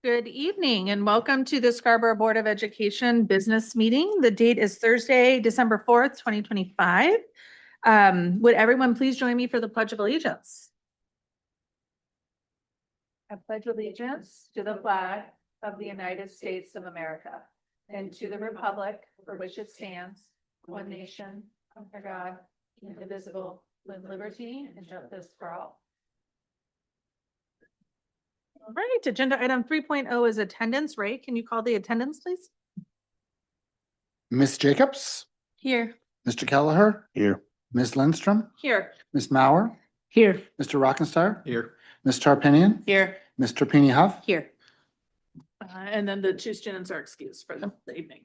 Good evening and welcome to the Scarborough Board of Education business meeting. The date is Thursday, December 4th, 2025. Would everyone please join me for the Pledge of Allegiance? I pledge allegiance to the flag of the United States of America and to the republic for which it stands, one nation, under God, indivisible, with liberty and justice for all. All right, agenda item 3.0 is attendance. Ray, can you call the attendance, please? Ms. Jacobs, Here. Mr. Kelleher, Here. Ms. Lindstrom, Here. Ms. Mauer, Here. Mr. Rockenstein, Here. Ms. Tarpinian, Here. Mr. Peeny Huff. Here. And then the two students are excused for the evening.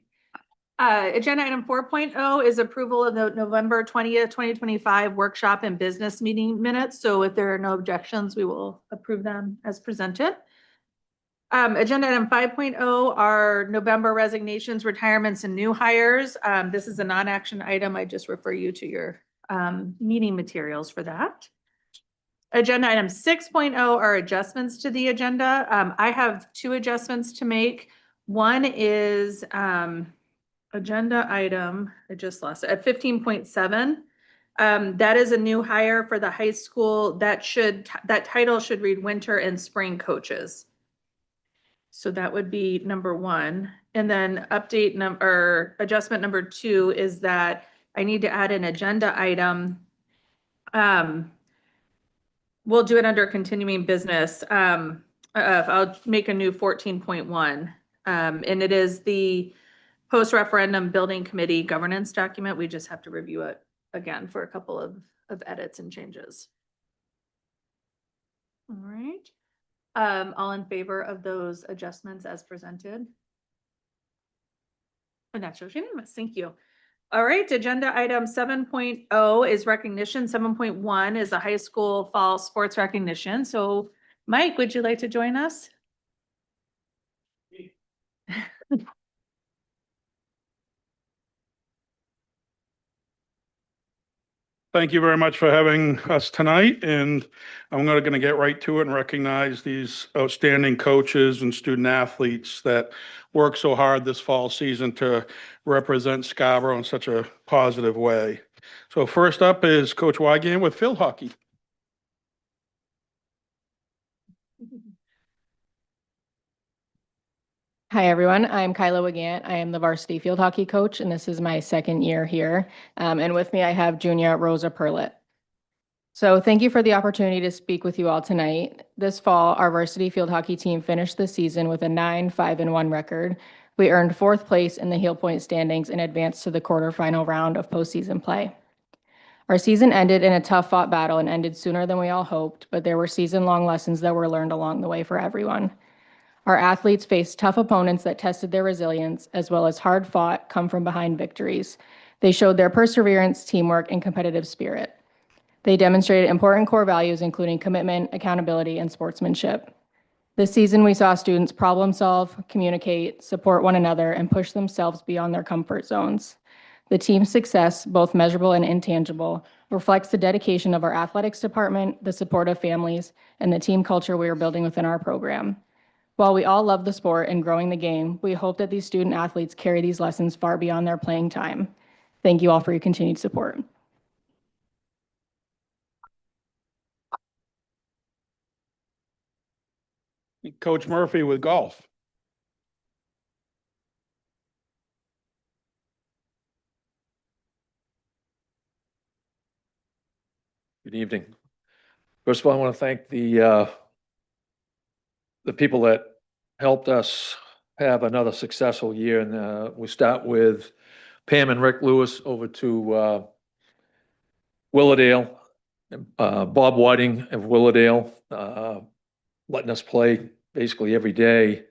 Agenda item 4.0 is approval of the November 20th, 2025 workshop and business meeting minutes. So if there are no objections, we will approve them as presented. Agenda item 5.0 are November resignations, retirements, and new hires. This is a non-action item. I just refer you to your meeting materials for that. Agenda item 6.0 are adjustments to the agenda. I have two adjustments to make. One is agenda item, I just lost it, at 15.7. That is a new hire for the high school. That title should read winter and spring coaches. So that would be number one. And then adjustment number two is that I need to add an agenda item. We'll do it under continuing business. I'll make a new 14.1. And it is the post-referendum building committee governance document. We just have to review it again for a couple of edits and changes. All right. All in favor of those adjustments as presented? And that shows unanimous. Thank you. All right, agenda item 7.0 is recognition. 7.1 is a high school fall sports recognition. So Mike, would you like to join us? Thank you very much for having us tonight, and I'm going to get right to it and recognize these outstanding coaches and student athletes that work so hard this fall season to represent Scarborough in such a positive way. So first up is Coach Wygant with field hockey. Hi, everyone. I'm Kyla Wygant. I am the varsity field hockey coach, and this is my second year here. And with me, I have junior Rosa Perlett. So thank you for the opportunity to speak with you all tonight. This fall, our varsity field hockey team finished the season with a 9-5-1 record. We earned 4th place in the Heel Point standings and advanced to the quarterfinal round of postseason play. Our season ended in a tough-fought battle and ended sooner than we all hoped, but there were season-long lessons that were learned along the way for everyone. Our athletes faced tough opponents that tested their resilience, as well as hard-fought, come-from-behind victories. They showed their perseverance, teamwork, and competitive spirit. They demonstrated important core values, including commitment, accountability, and sportsmanship. This season, we saw students problem solve, communicate, support one another, and push themselves beyond their comfort zones. The team's success, both measurable and intangible, reflects the dedication of our athletics department, the support of families, and the team culture we are building within our program. While we all love the sport and growing the game, we hope that these student athletes carry these lessons far beyond their playing time. Thank you all for your continued support. Coach Murphy with golf. Good evening. First of all, I want to thank the people that helped us have another successful year. And we start with Pam and Rick Lewis over to Willowdale, Bob Whiting of Willowdale, letting us play basically every day,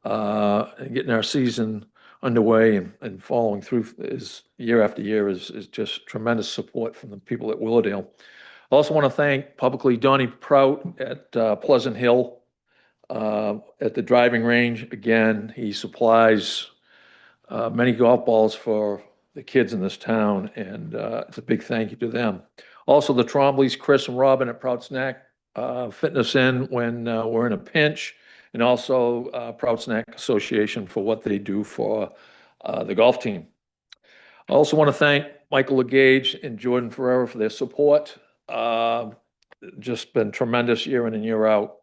and getting our season underway and following through is year after year is just tremendous support from the people at Willowdale. I also want to thank publicly Donnie Prout at Pleasant Hill at the driving range. Again, he supplies many golf balls for the kids in this town, and it's a big thank you to them. Also, the Trombleys, Chris and Robin at Prout Snack, fitting us in when we're in a pinch. and also Prouts Neck Association for what they do for the golf team. I also want to thank Michael LeGage and Jordan Ferrera for their support. Just been tremendous year in and year out.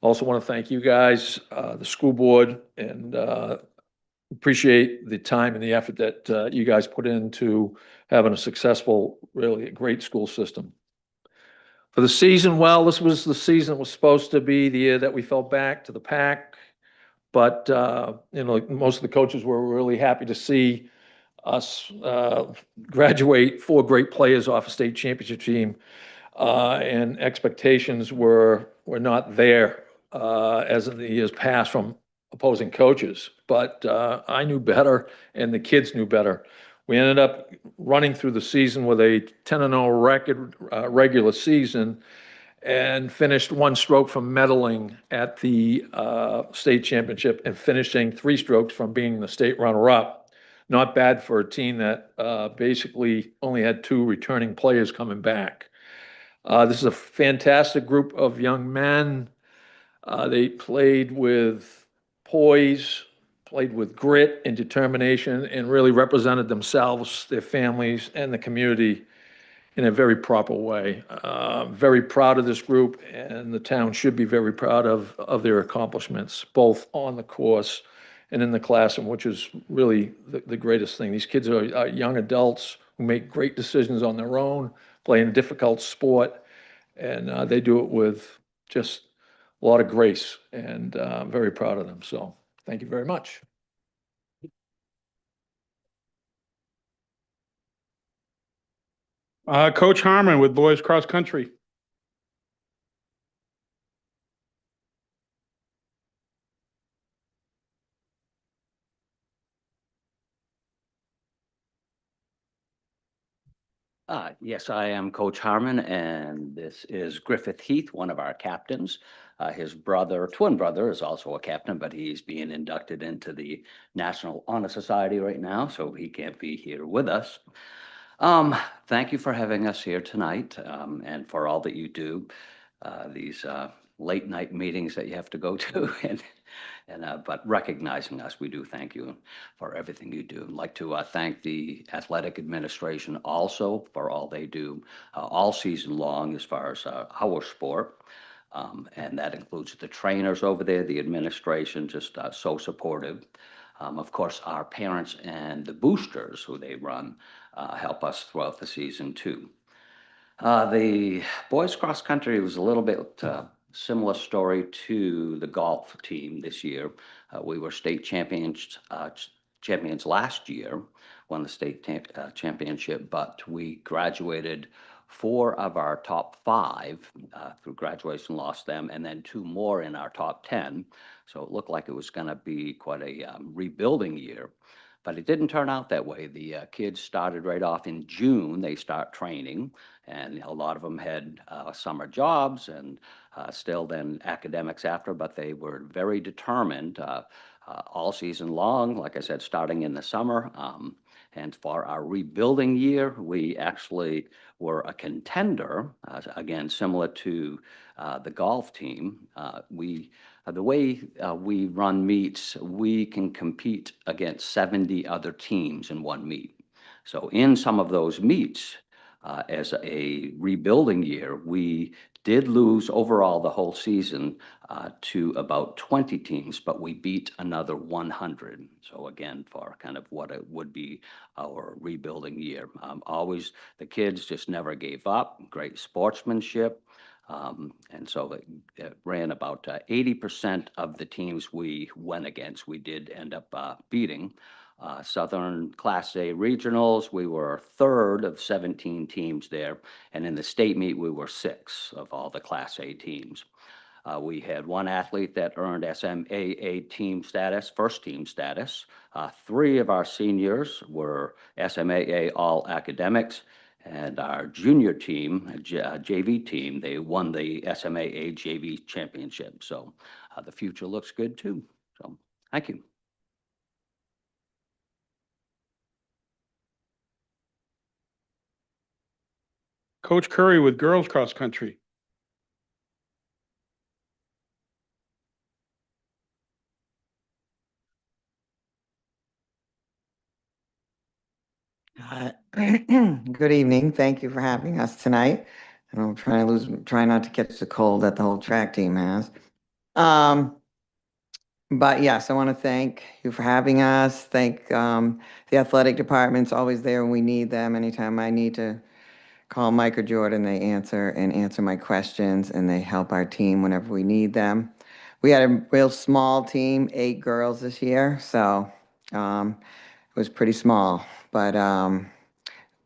Also want to thank you guys, the school board, and appreciate the time and the effort that you guys put into having a successful, really a great school system. For the season, well, this was the season that was supposed to be the year that we fell back to the pack. But, most of the coaches were really happy to see us graduate 4 great players off a state championship team. And expectations were not there as in the years past from opposing coaches. But I knew better, and the kids knew better. We ended up running through the season with a 10-0 record regular season, and finished 1 stroke from medaling at the state championship, and finishing 3 strokes from being the state runner-up. Not bad for a team that basically only had 2 returning players coming back. This is a fantastic group of young men. They played with poise, played with grit and determination, and really represented themselves, their families, and the community in a very proper way. Very proud of this group, and the town should be very proud of their accomplishments, both on the course and in the classroom, which is really the greatest thing. These kids are young adults who make great decisions on their own, play in a difficult sport, and they do it with just a lot of grace, and I'm very proud of them. So thank you very much. Coach Harmon with boys cross country. Yes, I am Coach Harmon, and this is Griffith Heath, one of our captains. His twin brother is also a captain, but he's being inducted into the National Honor Society right now, so he can't be here with us. Thank you for having us here tonight, and for all that you do. These late night meetings that you have to go to, but recognizing us, we do thank you for everything you do. I'd like to thank the athletic administration also for all they do all season long as far as our sport. And that includes the trainers over there, the administration, just so supportive. Of course, our parents and the boosters who they run help us throughout the season too. The boys cross country was a little bit similar story to the golf team this year. We were state champions last year, won the state championship, but we graduated 4 of our top 5 through graduation, lost them, and then 2 more in our top 10. So it looked like it was going to be quite a rebuilding year. But it didn't turn out that way. The kids started right off in June. They start training, and a lot of them had summer jobs and still then academics after, but they were very determined all season long, like I said, starting in the summer. And for our rebuilding year, we actually were a contender, again, similar to the golf team. The way we run meets, we can compete against 70 other teams in one meet. So in some of those meets, as a rebuilding year, we did lose overall the whole season to about 20 teams, but we beat another 100. So again, for kind of what it would be our rebuilding year. Always, the kids just never gave up, great sportsmanship. And so it ran about 80% of the teams we went against, we did end up beating. Southern Class A regionals, we were 3rd of 17 teams there. And in the state meet, we were 6th of all the Class A teams. We had 1 athlete that earned SMAA team status, first team status. 3 of our seniors were SMAA all academics. And our junior team, JV team, they won the SMAA JV championship. So the future looks good too. So thank you. Coach Curry with girls cross country. Uh, Good evening. Thank you for having us tonight. And I'm try not to catch the cold that the whole track team has. But yes, I want to thank you for having us. Thank the athletic department's always there when we need them. Anytime I need to call Mike or Jordan, they answer my questions, and they help our team whenever we need them. We had a real small team, 8 girls this year, so it was pretty small. But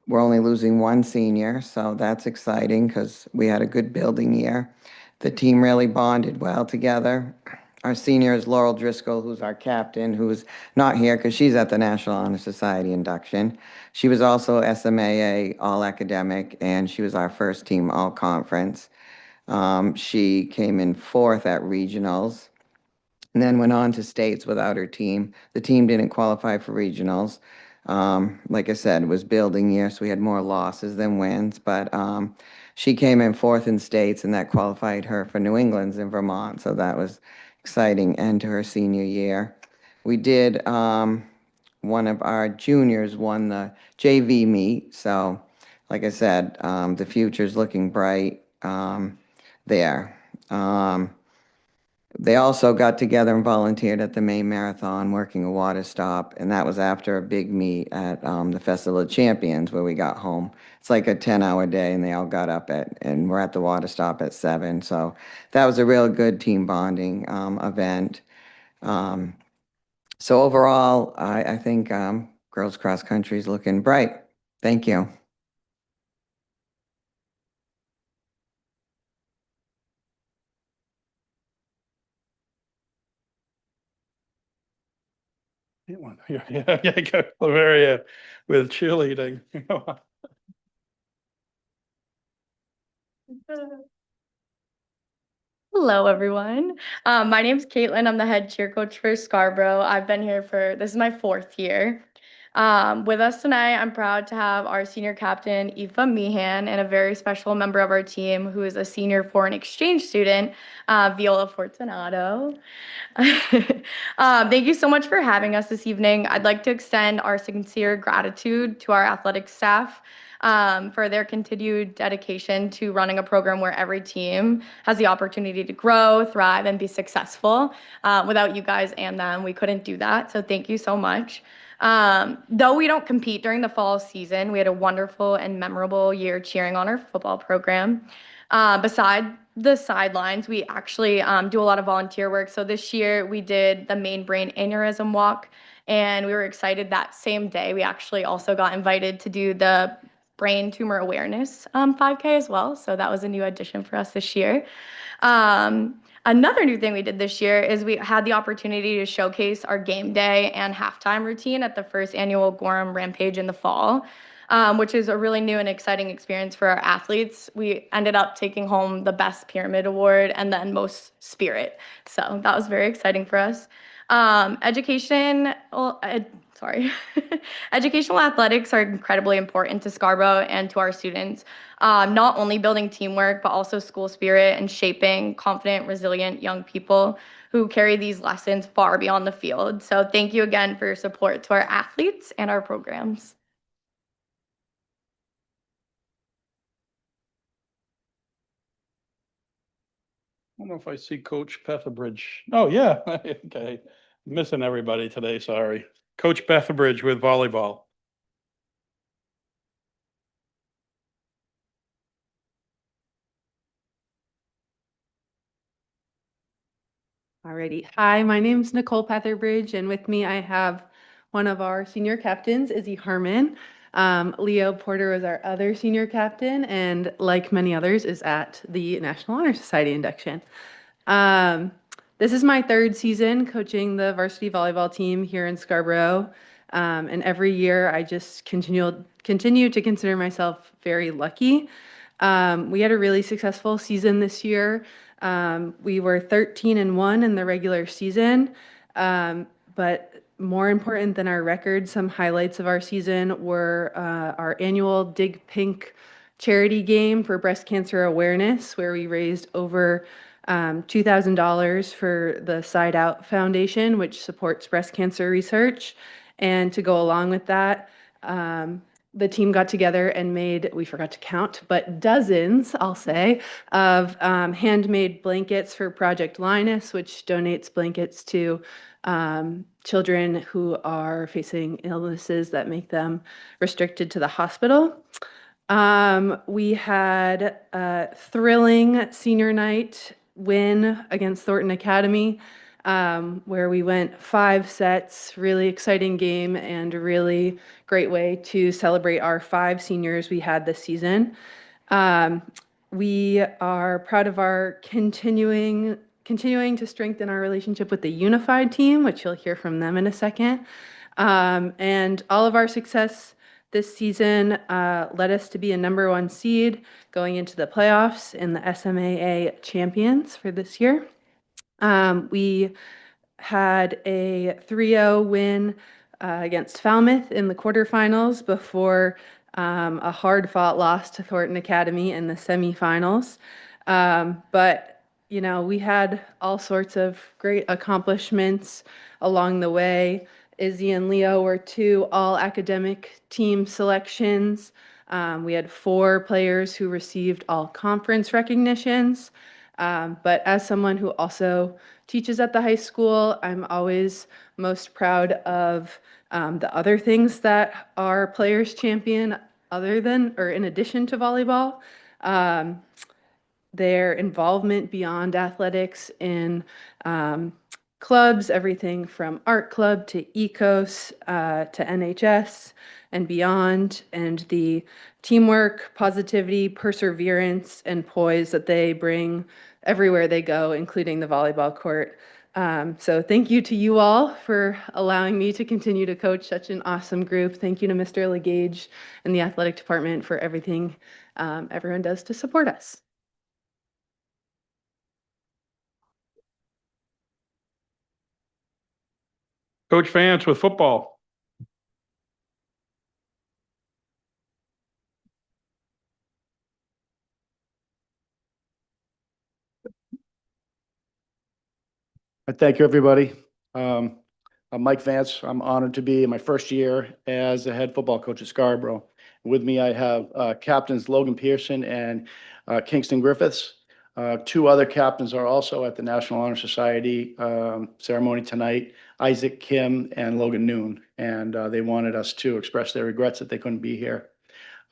we're only losing 1 senior, so that's exciting because we had a good building year. The team really bonded well together. Our senior is Laurel Driscoll, who's our captain, who's not here because she's at the National Honor Society induction. She was also SMAA All-Academic, and she was our first team All-Conference. She came in 4th at regionals and then went on to states without her team. The team didn't qualify for regionals. Like I said, it was building year, so we had more losses than wins, but she came in 4th in states, and that qualified her for New England's in Vermont, so that was exciting end to her senior year. We did, one of our juniors won the JV meet, so like I said, the future's looking bright there. They also got together and volunteered at the Maine Marathon, working a water stop, and that was after a big meet at the Festival of Champions where we got home. It's like a 10-hour day, and they all got up and we're at the water stop at 7. So that was a real good team bonding event. So overall, I think girls cross country is looking bright. Thank you. Yeah, go Bavaria with cheerleading. Hello, everyone. My name's Caitlin. I'm the head cheer coach for Scarborough. I've been here this is my 4th year. With us tonight, I'm proud to have our senior captain, Aoife Meehan, and a very special member of our team who is a senior foreign exchange student, Viola Fortunato. Thank you so much for having us this evening. I'd like to extend our sincere gratitude to our athletic staff for their continued dedication to running a program where every team has the opportunity to grow, thrive, and be successful. Without you guys and them, we couldn't do that. So thank you so much. Though we don't compete during the fall season, we had a wonderful and memorable year cheering on our football program. Beside the sidelines, we actually do a lot of volunteer work. So this year we did the Maine Brain Aneurysm Walk, and we were excited that same day. We actually also got invited to do the Brain Tumor Awareness 5K as well. So that was a new addition for us this year. Another new thing we did this year is we had the opportunity to showcase our game day and halftime routine at the first annual Gorham Rampage in the fall, which is a really new and exciting experience for our athletes. We ended up taking home the Best Pyramid Award and then Most Spirit. So that was very exciting for us. Educational athletics are incredibly important to Scarborough and to our students, not only building teamwork, but also school spirit and shaping confident, resilient young people who carry these lessons far beyond the field. So thank you again for your support to our athletes and our programs. I don't know if I see Coach Petherbridge. Oh, yeah, okay. Missing everybody today, sorry. Coach Petherbridge with volleyball. Alrighty. Hi, my name's Nicole Petherbridge, and with me I have one of our senior captains, Izzy Harmon. Leo Porter is our other senior captain, and like many others, is at the National Honor Society induction. This is my 3rd season coaching the varsity volleyball team here in Scarborough, and every year I just continue to consider myself very lucky. We had a really successful season this year. We were 13-1 in the regular season, but more important than our record, some highlights of our season were our annual Dig Pink charity game for breast cancer awareness, where we raised over $2,000 for the Side Out Foundation, which supports breast cancer research. And to go along with that, the team got together and made, we forgot to count, but dozens, I'll say, of handmade blankets for Project Linus, which donates blankets to children who are facing illnesses that make them restricted to the hospital. We had a thrilling senior night win against Thornton Academy, where we went 5 sets, really exciting game and a really great way to celebrate our 5 seniors we had this season. We are proud of our continuing to strengthen our relationship with the unified team, which you'll hear from them in a second. And all of our success this season led us to be a #1 seed going into the playoffs in the SMAA champions for this year. We had a 3-0 win against Falmouth in the quarterfinals before a hard-fought loss to Thornton Academy in the semifinals. But you know, we had all sorts of great accomplishments along the way. Izzy and Leo were 2 all-academic team selections. We had 4 players who received all-conference recognitions. But as someone who also teaches at the high school, I'm always most proud of the other things that our players champion other than, or in addition to volleyball. Their involvement beyond athletics in clubs, everything from art club to ECOS to NHS and beyond, and the teamwork, positivity, perseverance, and poise that they bring everywhere they go, including the volleyball court. So thank you to you all for allowing me to continue to coach such an awesome group. Thank you to Mr. Legage and the athletic department for everything everyone does to support us. Coach Vance with football. Thank you, everybody. I'm Mike Vance. I'm honored to be in my first year as the head football coach at Scarborough. With me, I have captains Logan Pearson and Kingston Griffiths. 2 other captains are also at the National Honor Society ceremony tonight, Isaac Kim and Logan Noon. And they wanted us to express their regrets that they couldn't be here.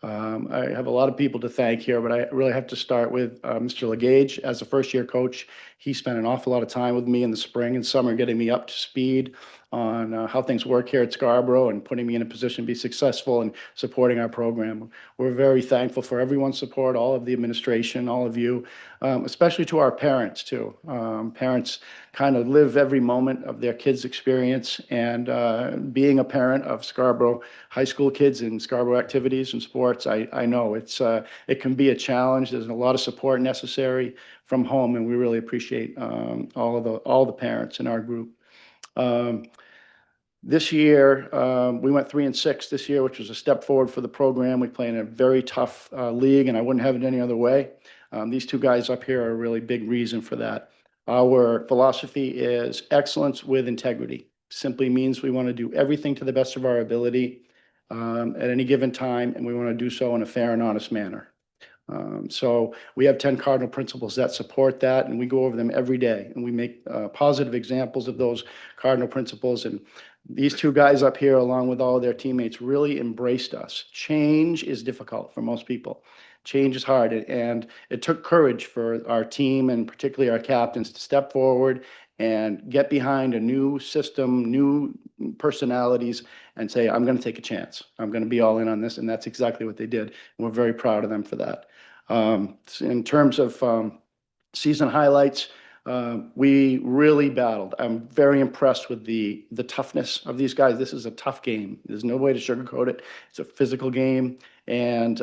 I have a lot of people to thank here, but I really have to start with Mr. Legage. As a first-year coach, he spent an awful lot of time with me in the spring and summer getting me up to speed on how things work here at Scarborough and putting me in a position to be successful and supporting our program. We're very thankful for everyone's support, all of the administration, all of you, especially to our parents too. Parents kind of live every moment of their kids' experience, and being a parent of Scarborough high school kids in Scarborough activities and sports, I know it can be a challenge. There's a lot of support necessary from home, and we really appreciate all the parents in our group. This year, we went 3-6 this year, which was a step forward for the program. We play in a very tough league, and I wouldn't have it any other way. These 2 guys up here are a really big reason for that. Our philosophy is excellence with integrity. Simply means we want to do everything to the best of our ability at any given time, and we want to do so in a fair and honest manner. So we have 10 cardinal principles that support that, and we go over them every day, and we make positive examples of those cardinal principles. And these 2 guys up here, along with all of their teammates, really embraced us. Change is difficult for most people. Change is hard, and it took courage for our team and particularly our captains to step forward and get behind a new system, new personalities, and say, I'm going to take a chance. I'm going to be all in on this, and that's exactly what they did. And we're very proud of them for that. In terms of season highlights, we really battled. I'm very impressed with the toughness of these guys. This is a tough game. There's no way to sugarcoat it. It's a physical game, and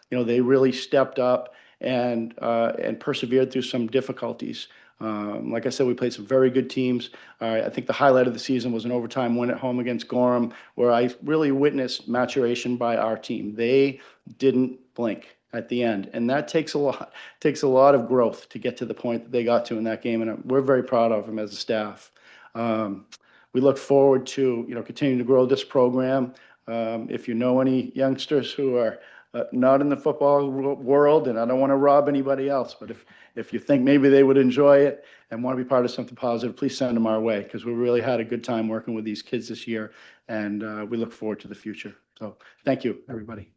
they really stepped up and persevered through some difficulties. Like I said, we played some very good teams. I think the highlight of the season was an overtime win at home against Gorham, where I really witnessed maturation by our team. They didn't blink at the end, and that takes a lot of growth to get to the point that they got to in that game, and we're very proud of them as a staff. We look forward to continuing to grow this program. If you know any youngsters who are not in the football world, and I don't want to rob anybody else, but if you think maybe they would enjoy it and want to be part of something positive, please send them our way, because we really had a good time working with these kids this year, and we look forward to the future. So thank you, everybody.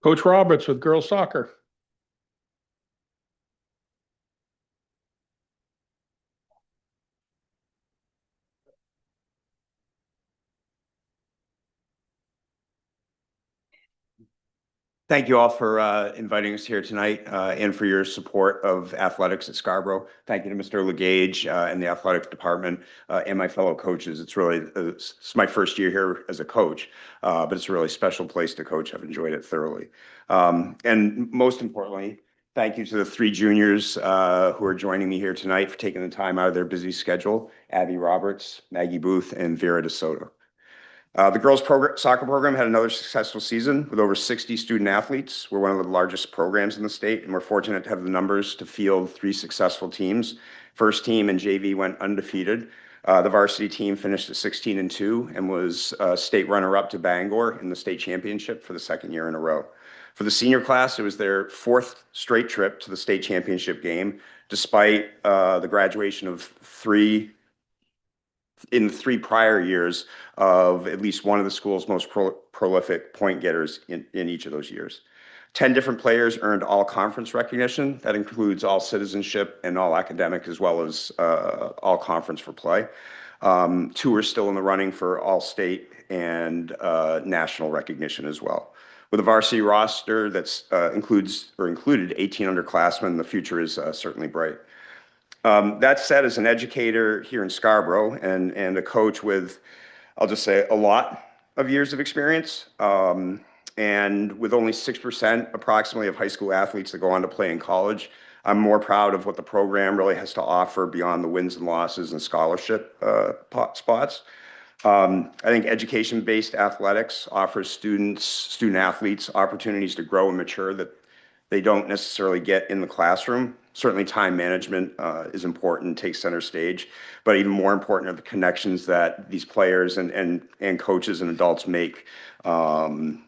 Coach Roberts with girls soccer. Thank you all for inviting us here tonight and for your support of athletics at Scarborough. Thank you to Mr. Legage and the athletic department and my fellow coaches. It's my first year here as a coach, but it's a really special place to coach. I've enjoyed it thoroughly. And most importantly, thank you to the 3 juniors who are joining me here tonight for taking the time out of their busy schedule: Abby Roberts, Maggie Booth, and Vera DeSoto. The girls soccer program had another successful season with over 60 student athletes. We're one of the largest programs in the state, and we're fortunate to have the numbers to field 3 successful teams. First team and JV went undefeated. The varsity team finished at 16-2 and was state runner-up to Bangor in the state championship for the 2nd year in a row. For the senior class, it was their 4th straight trip to the state championship game, despite the graduation of 3 prior years of at least one of the school's most prolific point getters in each of those years. 10 different players earned all conference recognition. That includes all citizenship and all academic, as well as all conference for play. 2 are still in the running for all state and national recognition as well. With a varsity roster that's included 18 underclassmen, the future is certainly bright. That said, as an educator here in Scarborough and a coach with, I'll just say, a lot of years of experience, and with only 6% approximately of high school athletes that go on to play in college, I'm more proud of what the program really has to offer beyond the wins and losses and scholarship spots. I think education-based athletics offers student athletes opportunities to grow and mature that they don't necessarily get in the classroom. Certainly time management is important, takes center stage, but even more important are the connections that these players and coaches and adults make, beyond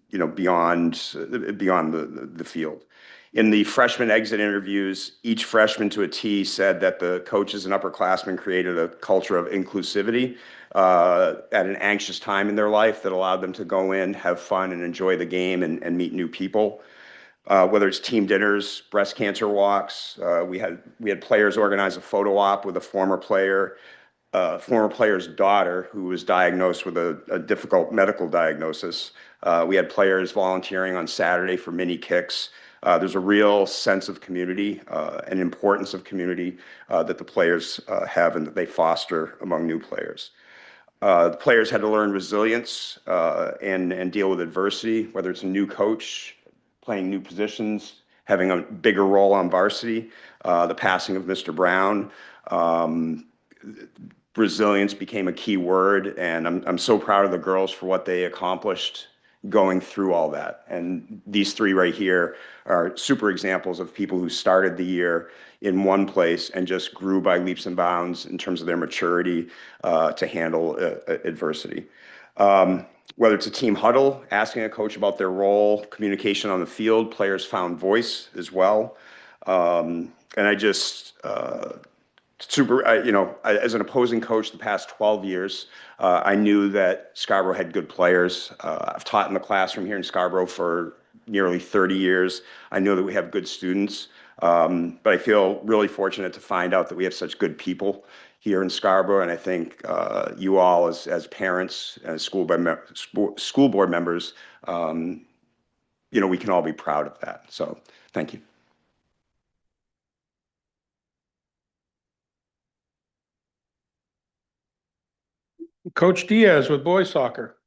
the field. In the freshman exit interviews, each freshman to a T said that the coaches and upperclassmen created a culture of inclusivity at an anxious time in their life that allowed them to go in, have fun, and enjoy the game and meet new people. Whether it's team dinners, breast cancer walks, we had players organize a photo op with a former player's daughter who was diagnosed with a difficult medical diagnosis. We had players volunteering on Saturday for mini kicks. There's a real sense of community and importance of community that the players have and that they foster among new players. The players had to learn resilience and deal with adversity, whether it's a new coach, playing new positions, having a bigger role on varsity, the passing of Mr. Brown. Resilience became a key word, and I'm so proud of the girls for what they accomplished going through all that. And these 3 right here are super examples of people who started the year in one place and just grew by leaps and bounds in terms of their maturity to handle adversity. Whether it's a team huddle, asking a coach about their role, communication on the field, players found voice as well. And I just, as an opposing coach the past 12 years, I knew that Scarborough had good players. I've taught in the classroom here in Scarborough for nearly 30 years. I know that we have good students, but I feel really fortunate to find out that we have such good people here in Scarborough, and I think you all, as parents and school board members, we can all be proud of that. So, thank you. Coach Diaz with boys soccer.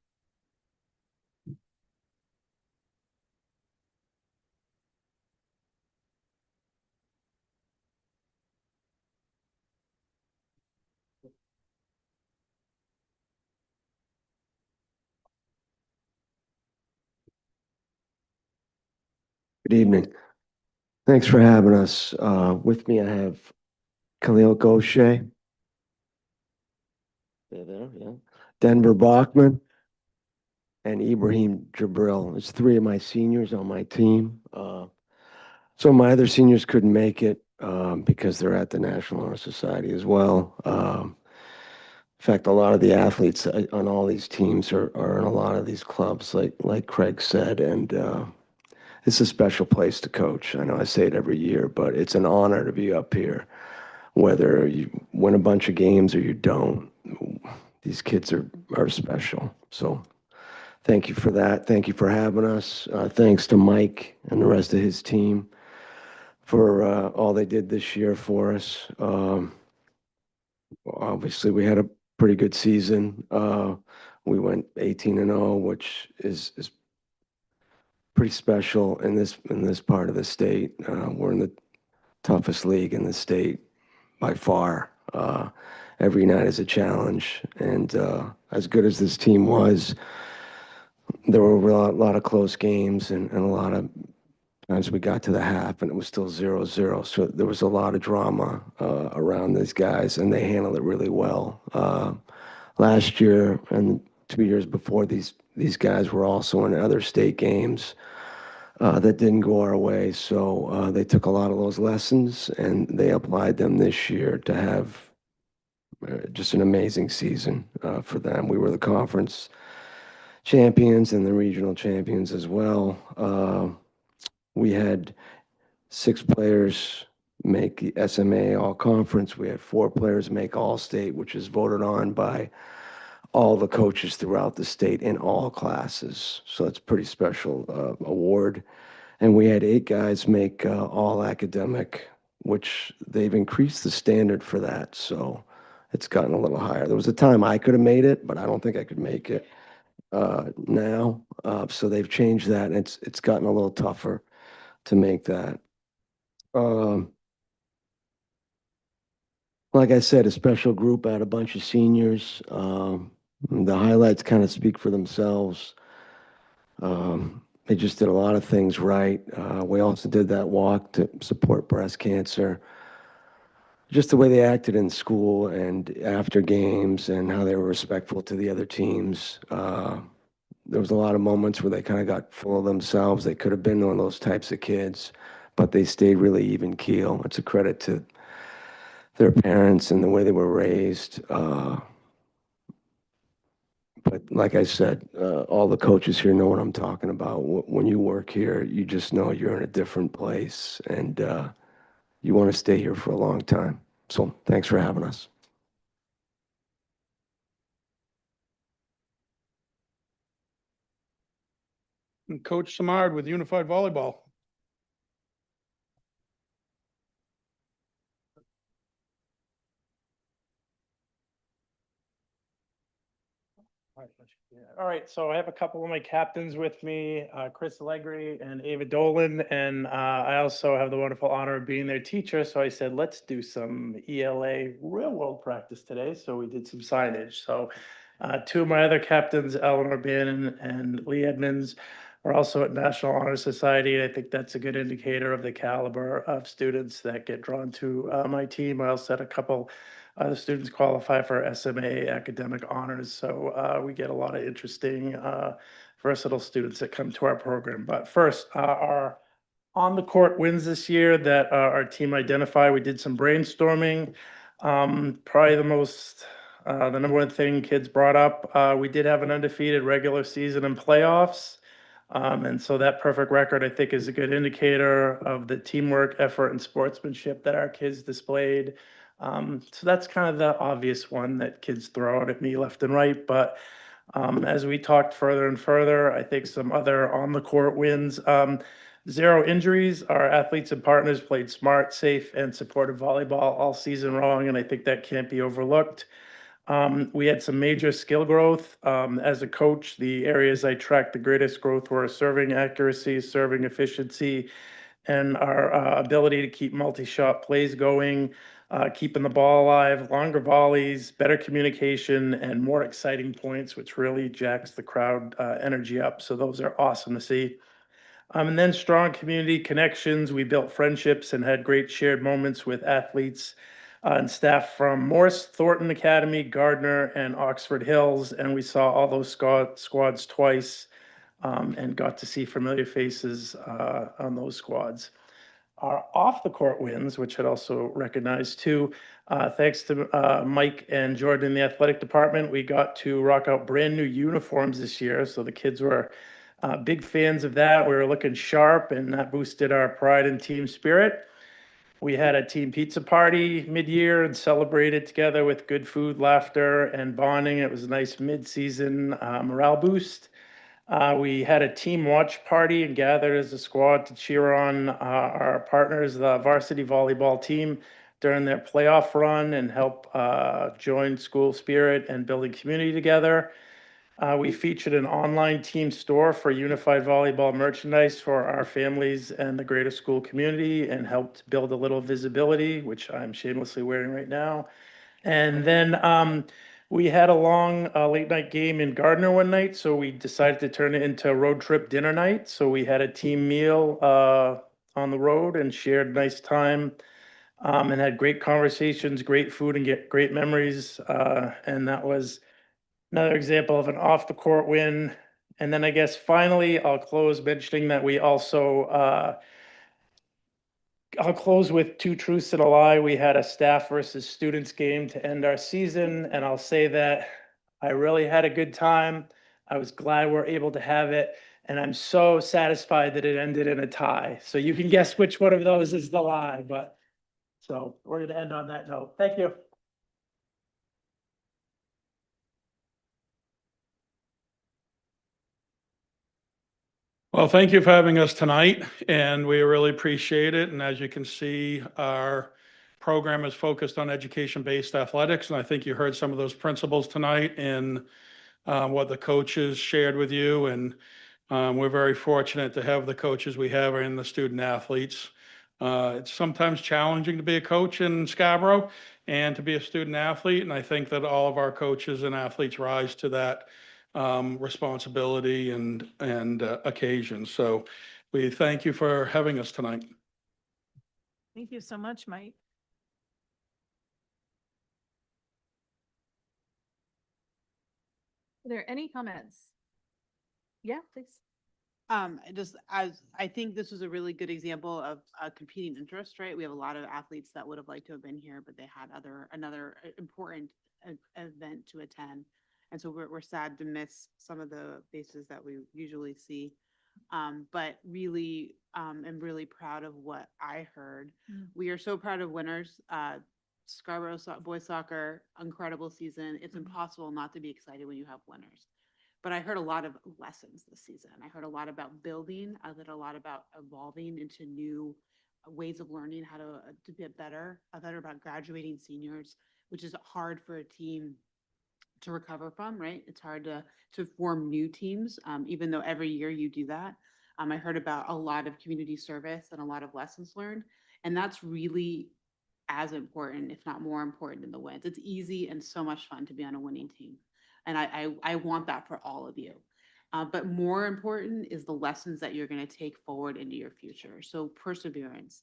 Good evening. Thanks for having us. With me, I have Khalil Gaucher. They're there, yeah. Denver Bachman and Ibrahim Jabril. There's three of my seniors on my team. So my other seniors couldn't make it because they're at the National Honor Society as well. In fact, a lot of the athletes on all these teams are in a lot of these clubs, like Craig said, and it's a special place to coach. I know I say it every year, but it's an honor to be up here, whether you win a bunch of games or you don't. These kids are special. So thank you for that. Thank you for having us. Thanks to Mike and the rest of his team for all they did this year for us. Obviously, we had a pretty good season. We went 18-0, which is pretty special in this part of the state. We're in the toughest league in the state by far. Every night is a challenge, and as good as this team was, there were a lot of close games and a lot of times we got to the half and it was still 0-0. So there was a lot of drama around these guys, and they handled it really well. Last year and 2 years before, these guys were also in other state games that didn't go our way. So they took a lot of those lessons and they applied them this year to have just an amazing season for them. We were the conference champions and the regional champions as well. We had 6 players make the SMA All-Conference. We had 4 players make All-State, which is voted on by all the coaches throughout the state in all classes. So it's a pretty special award. And we had 8 guys make All-Academic, which they've increased the standard for that. So it's gotten a little higher. There was a time I could have made it, but I don't think I could make it now. So they've changed that, and it's gotten a little tougher to make that. Like I said, a special group. I had a bunch of seniors. The highlights kind of speak for themselves. They just did a lot of things right. We also did that walk to support breast cancer. Just the way they acted in school and after games and how they were respectful to the other teams. There was a lot of moments where they kind of got full of themselves. They could have been one of those types of kids, but they stayed really even keel. It's a credit to their parents and the way they were raised. But like I said, all the coaches here know what I'm talking about. When you work here, you just know you're in a different place, and you want to stay here for a long time. So thanks for having us. And Coach Samard with Unified Volleyball. All right, so I have a couple of my captains with me, Chris Allegri and Ava Dolan, and I also have the wonderful honor of being their teacher. So I said, let's do some ELA real world practice today. So we did some signage. So 2 of my other captains, Eleanor Bannon and Lee Edmonds, are also at National Honor Society. I think that's a good indicator of the caliber of students that get drawn to my team. I also had a couple the students qualify for SMA academic honors. So we get a lot of interesting, versatile students that come to our program. But first, our on the court wins this year that our team identified. We did some brainstorming. Probably the number one thing kids brought up, we did have an undefeated regular season and playoffs. And so that perfect record, I think, is a good indicator of the teamwork, effort, and sportsmanship that our kids displayed. So that's kind of the obvious one that kids throw out at me left and right. But as we talked further and further, I think some other on the court wins. 0 injuries. Our athletes and partners played smart, safe, and supportive volleyball all season long, and I think that can't be overlooked. We had some major skill growth. As a coach, the areas I tracked the greatest growth were serving accuracy, serving efficiency, and our ability to keep multi-shot plays going, keeping the ball alive, longer volleys, better communication, and more exciting points, which really jacks the crowd energy up. So those are awesome to see. And then strong community connections. We built friendships and had great shared moments with athletes and staff from Morse, Thornton Academy, Gardner, and Oxford Hills. And we saw all those squads twice and got to see familiar faces on those squads. Our off-the-court wins, which I'd also recognize too, thanks to Mike and Jordan in the athletic department, we got to rock out brand new uniforms this year. So the kids were big fans of that. We were looking sharp, and that boosted our pride and team spirit. We had a team pizza party mid-year and celebrated together with good food, laughter, and bonding. It was a nice mid-season morale boost. We had a team watch party and gathered as a squad to cheer on our partners, the varsity volleyball team, during their playoff run and help join school spirit and building community together. We featured an online team store for unified volleyball merchandise for our families and the greater school community and helped build a little visibility, which I'm shamelessly wearing right now. And then we had a long late night game in Gardner one night, so we decided to turn it into a road trip dinner night. So we had a team meal on the road and shared nice time and had great conversations, great food, and get great memories. And that was another example of an off the court win. And then I guess finally, I'll close mentioning that we also I'll close with 2 truths and a lie. We had a staff versus students game to end our season, and I'll say that I really had a good time. I was glad we're able to have it, and I'm so satisfied that it ended in a tie. So you can guess which one of those is the lie, but so we're going to end on that note. Thank you. Well, thank you for having us tonight, and we really appreciate it. And as you can see, our program is focused on education-based athletics, and I think you heard some of those principles tonight in what the coaches shared with you. And we're very fortunate to have the coaches we have and the student athletes. It's sometimes challenging to be a coach in Scarborough and to be a student athlete, and I think that all of our coaches and athletes rise to that responsibility and occasion. So we thank you for having us tonight. Thank you so much, Mike. Are there any comments? Yeah, please. Just as I think this was a really good example of a competing interest, right? We have a lot of athletes that would have liked to have been here, but they had another important event to attend. And so we're sad to miss some of the faces that we usually see. But really, I'm really proud of what I heard. We are so proud of winners. Scarborough boys soccer, incredible season. It's impossible not to be excited when you have winners. But I heard a lot of lessons this season. I heard a lot about building. I heard a lot about evolving into new ways of learning how to get better. I heard about graduating seniors, which is hard for a team to recover from, right? It's hard to form new teams, even though every year you do that. I heard about a lot of community service and a lot of lessons learned. And that's really as important, if not more important than the wins. It's easy and so much fun to be on a winning team. And I want that for all of you. But more important is the lessons that you're going to take forward into your future. So perseverance.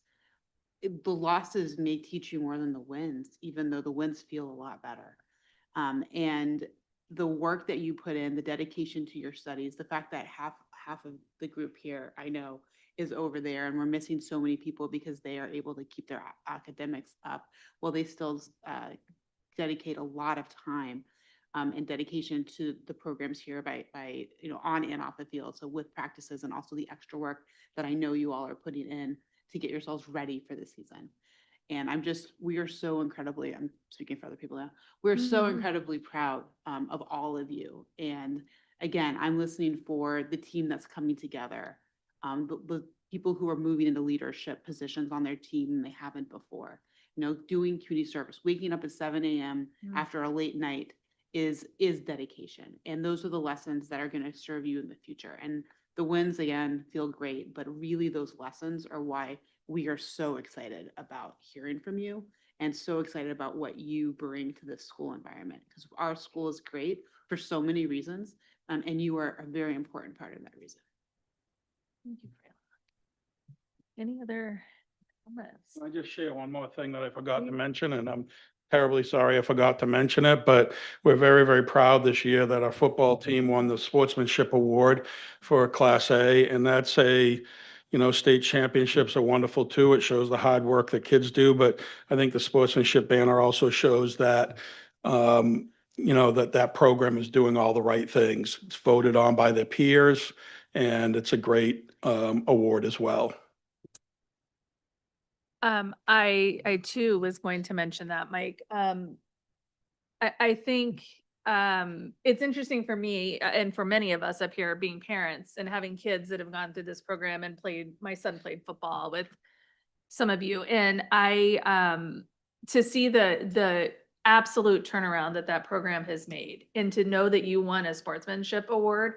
The losses may teach you more than the wins, even though the wins feel a lot better. And the work that you put in, the dedication to your studies, the fact that half of the group here, I know, is over there, and we're missing so many people because they are able to keep their academics up while they still dedicate a lot of time and dedication to the programs here by on and off the field. So with practices and also the extra work that I know you all are putting in to get yourselves ready for the season. And we are so incredibly, I'm speaking for other people now, we're so incredibly proud of all of you. And again, I'm listening for the team that's coming together, the people who are moving into leadership positions on their team and they haven't before, doing community service, waking up at 7 a.m. after a late night is dedication. And those are the lessons that are going to serve you in the future. And the wins, again, feel great, but really those lessons are why we are so excited about hearing from you and so excited about what you bring to this school environment, because our school is great for so many reasons, and you are a very important part of that reason. Thank you, Freyla. Any other I just share one more thing that I forgot to mention, and I'm terribly sorry I forgot to mention it, but we're very, very proud this year that our football team won the Sportsmanship Award for Class A, and that's state championships are wonderful too. It shows the hard work that kids do, but I think the sportsmanship banner also shows that, that program is doing all the right things. It's voted on by their peers, and it's a great, award as well. I too was going to mention that, Mike. I think it's interesting for me and for many of us up here being parents and having kids that have gone through this program and my son played football with some of you. And to see the absolute turnaround that program has made and to know that you won a sportsmanship award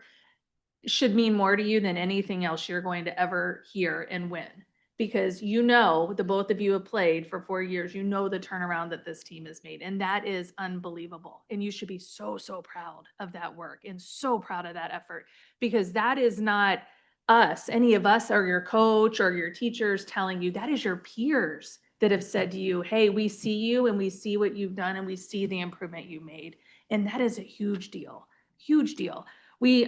should mean more to you than anything else you're going to ever hear and win. Because the both of you have played for 4 years, the turnaround that this team has made, and that is unbelievable. And you should be so, so proud of that work and so proud of that effort, because that is not any of us or your coach or your teachers telling you, that is your peers that have said to you, hey, we see you and we see what you've done and we see the improvement you made. And that is a huge deal, huge deal. We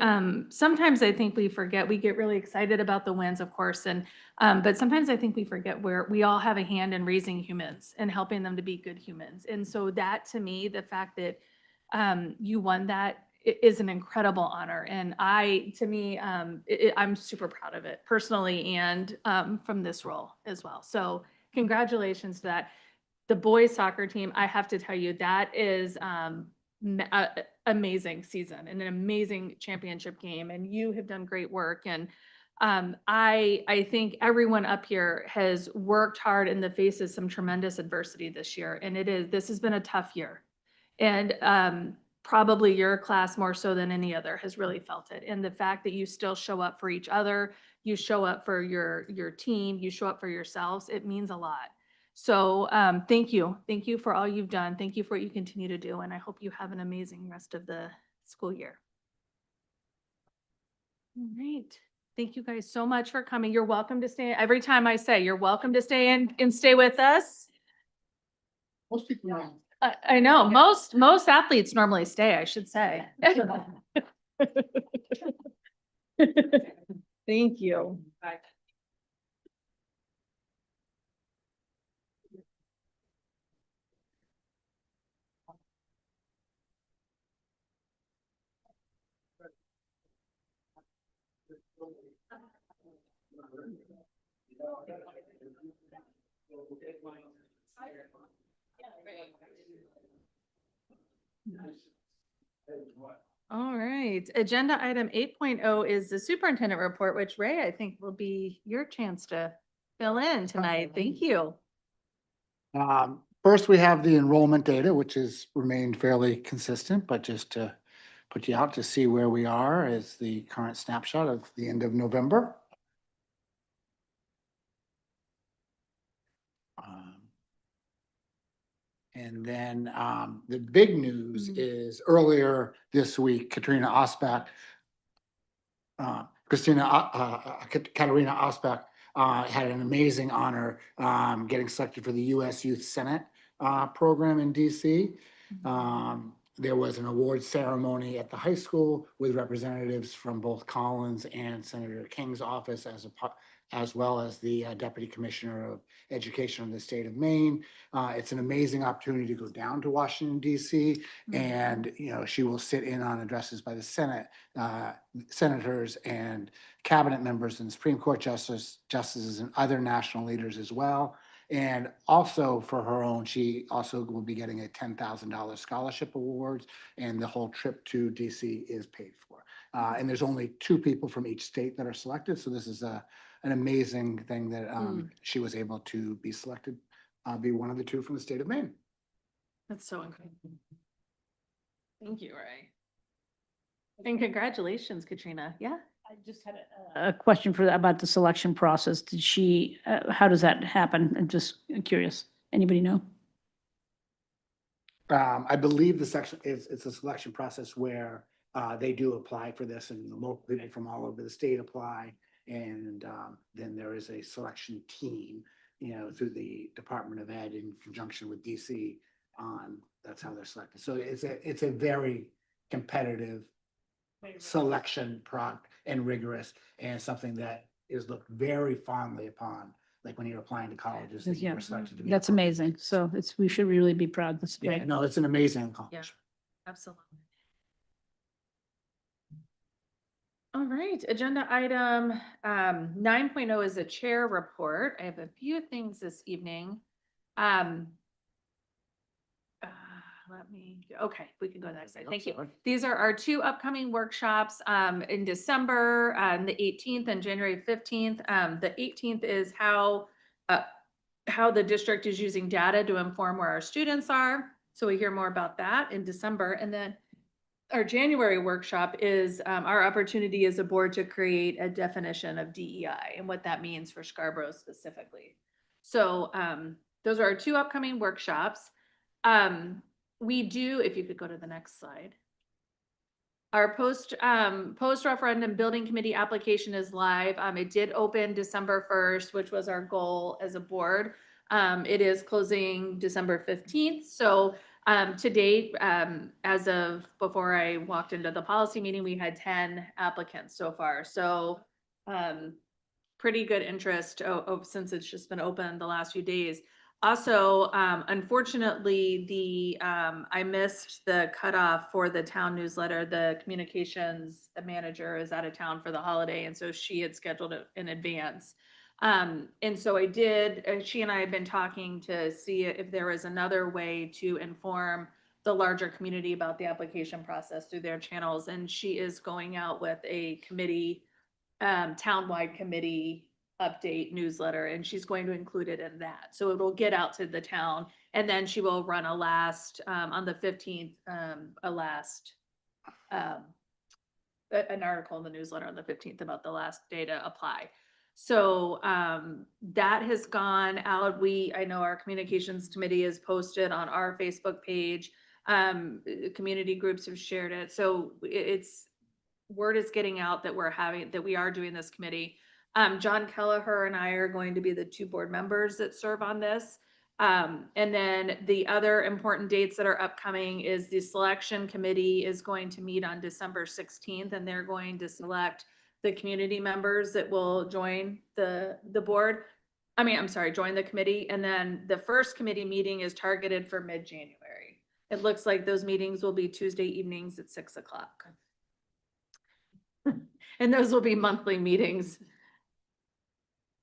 sometimes I think we forget, we get really excited about the wins, of course, and but sometimes I think we forget where we all have a hand in raising humans and helping them to be good humans. And so that, to me, the fact that you won that is an incredible honor. And I'm super proud of it personally and from this role as well. So congratulations to that. The boys soccer team, I have to tell you, that is amazing season and an amazing championship game, and you have done great work. And I think everyone up here has worked hard in the face of some tremendous adversity this year, and this has been a tough year, and probably your class more so than any other has really felt it. And the fact that you still show up for each other, you show up for your team, you show up for yourselves, it means a lot. So thank you. Thank you for all you've done. Thank you for what you continue to do. And I hope you have an amazing rest of the school year. All right. Thank you guys so much for coming. You're welcome to stay. Every time I say you're welcome to stay and stay with us. Most people don't. I know most athletes normally stay, I should say. Thank you. Bye. All right, agenda item 8.0 is the superintendent report, which Ray, I think will be your chance to fill in tonight. Thank you. First, we have the enrollment data, which has remained fairly consistent, but just to put you out to see where we are is the current snapshot of the end of November. And then the big news is earlier this week, Katarina Osbach had an amazing honor getting selected for the U.S. Youth Senate program in DC. There was an award ceremony at the high school with representatives from both Collins and Senator King's office, as well as the Deputy Commissioner of Education of the state of Maine. It's an amazing opportunity to go down to Washington, D.C., and she will sit in on addresses by the Senate, senators and cabinet members and Supreme Court justices and other national leaders as well. And also for her own, she also will be getting a $10,000 scholarship award, and the whole trip to DC is paid for. And there's only 2 people from each state that are selected, so this is an amazing thing that she was able to be selected, be one of the 2 from the state of Maine. That's so incredible. Thank you, Ray. And congratulations, Katrina. Yeah. I just had a question about the selection process. Did she, how does that happen? I'm just curious. Anybody know? I believe it's a selection process where they do apply for this, and local people from all over the state apply. And then there is a selection team through the Department of Ed in conjunction with DC that's how they're selected. So it's a very competitive selection and rigorous, and something that is looked very fondly upon, like when you're applying to colleges that you Yeah, were selected to be. that's amazing. So we should really be proud. That's Yeah, great. no, it's an amazing accomplishment. Absolutely. All right, agenda item 9.0 is a chair report. I have a few things this evening. Okay, we can go to the next slide. Thank you. These are our two upcoming workshops in December, the 18th and January 15th. The 18th is how the district is using data to inform where our students are. So we hear more about that in December. And then our January workshop is our opportunity as a board to create a definition of DEI and what that means for Scarborough specifically. So those are our two upcoming workshops. We do, if you could go to the next slide. Our post referendum building committee application is live. It did open December 1st, which was our goal as a board. It is closing December 15th. So to date, as of before I walked into the policy meeting, we had 10 applicants so far. So pretty good interest since it's just been open the last few days. Also, unfortunately, I missed the cutoff for the town newsletter. The communications manager is out of town for the holiday, and so she had scheduled it in advance. And so I did, she and I have been talking to see if there is another way to inform the larger community about the application process through their channels. And she is going out with a committee, townwide committee update newsletter, and she's going to include it in that. So it'll get out to the town, and then she will run a last, on the 15th, an article in the newsletter on the 15th about the last day to apply. So that has gone out. I know our communications committee is posted on our Facebook page. Community groups have shared it. So word is getting out that we are doing this committee. John Kelleher and I are going to be the two board members that serve on this. And then the other important dates that are upcoming is the selection committee is going to meet on December 16th, and they're going to select the community members that will join the board. Join the committee. And then the first committee meeting is targeted for mid-January. It looks like those meetings will be Tuesday evenings at 6 o'clock. And those will be monthly meetings.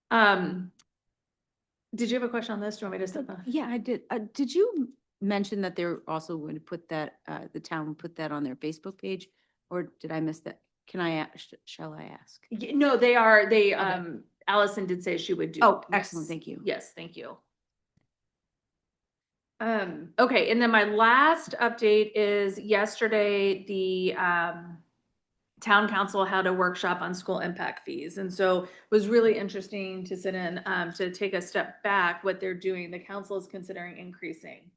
Did you have a question on this? Do you want me to set that? Yeah, I did. Did you mention that they're also going to put that, the town put that on their Facebook page? Or did I miss that? Can I, shall I ask? No, they are, Allison did say she would do. Oh, excellent. Thank you. Yes, thank you. Okay, and then my last update is yesterday, the town council had a workshop on school impact fees. And so it was really interesting to sit in, to take a step back. What they're doing, the council is considering increasing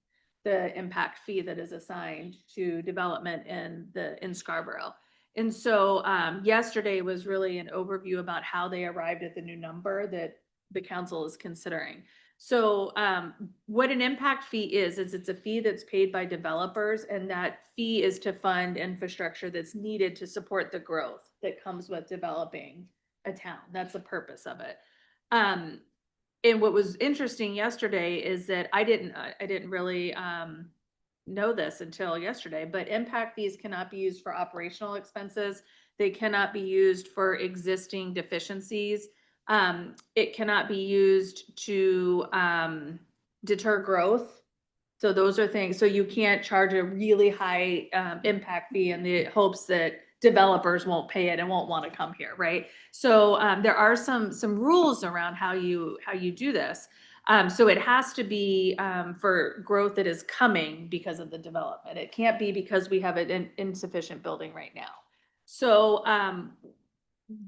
the impact fee that is assigned to development in Scarborough. And so yesterday was really an overview about how they arrived at the new number that the council is considering. So what an impact fee is it's a fee that's paid by developers, and that fee is to fund infrastructure that's needed to support the growth that comes with developing a town. That's the purpose of it. And what was interesting yesterday is that I didn't really know this until yesterday, but impact fees cannot be used for operational expenses. They cannot be used for existing deficiencies. It cannot be used to deter growth. So those are things, so you can't charge a really high impact fee in the hopes that developers won't pay it and won't want to come here, right? So there are some rules around how you do this. So it has to be for growth that is coming because of the development. It can't be because we have an insufficient building right now. So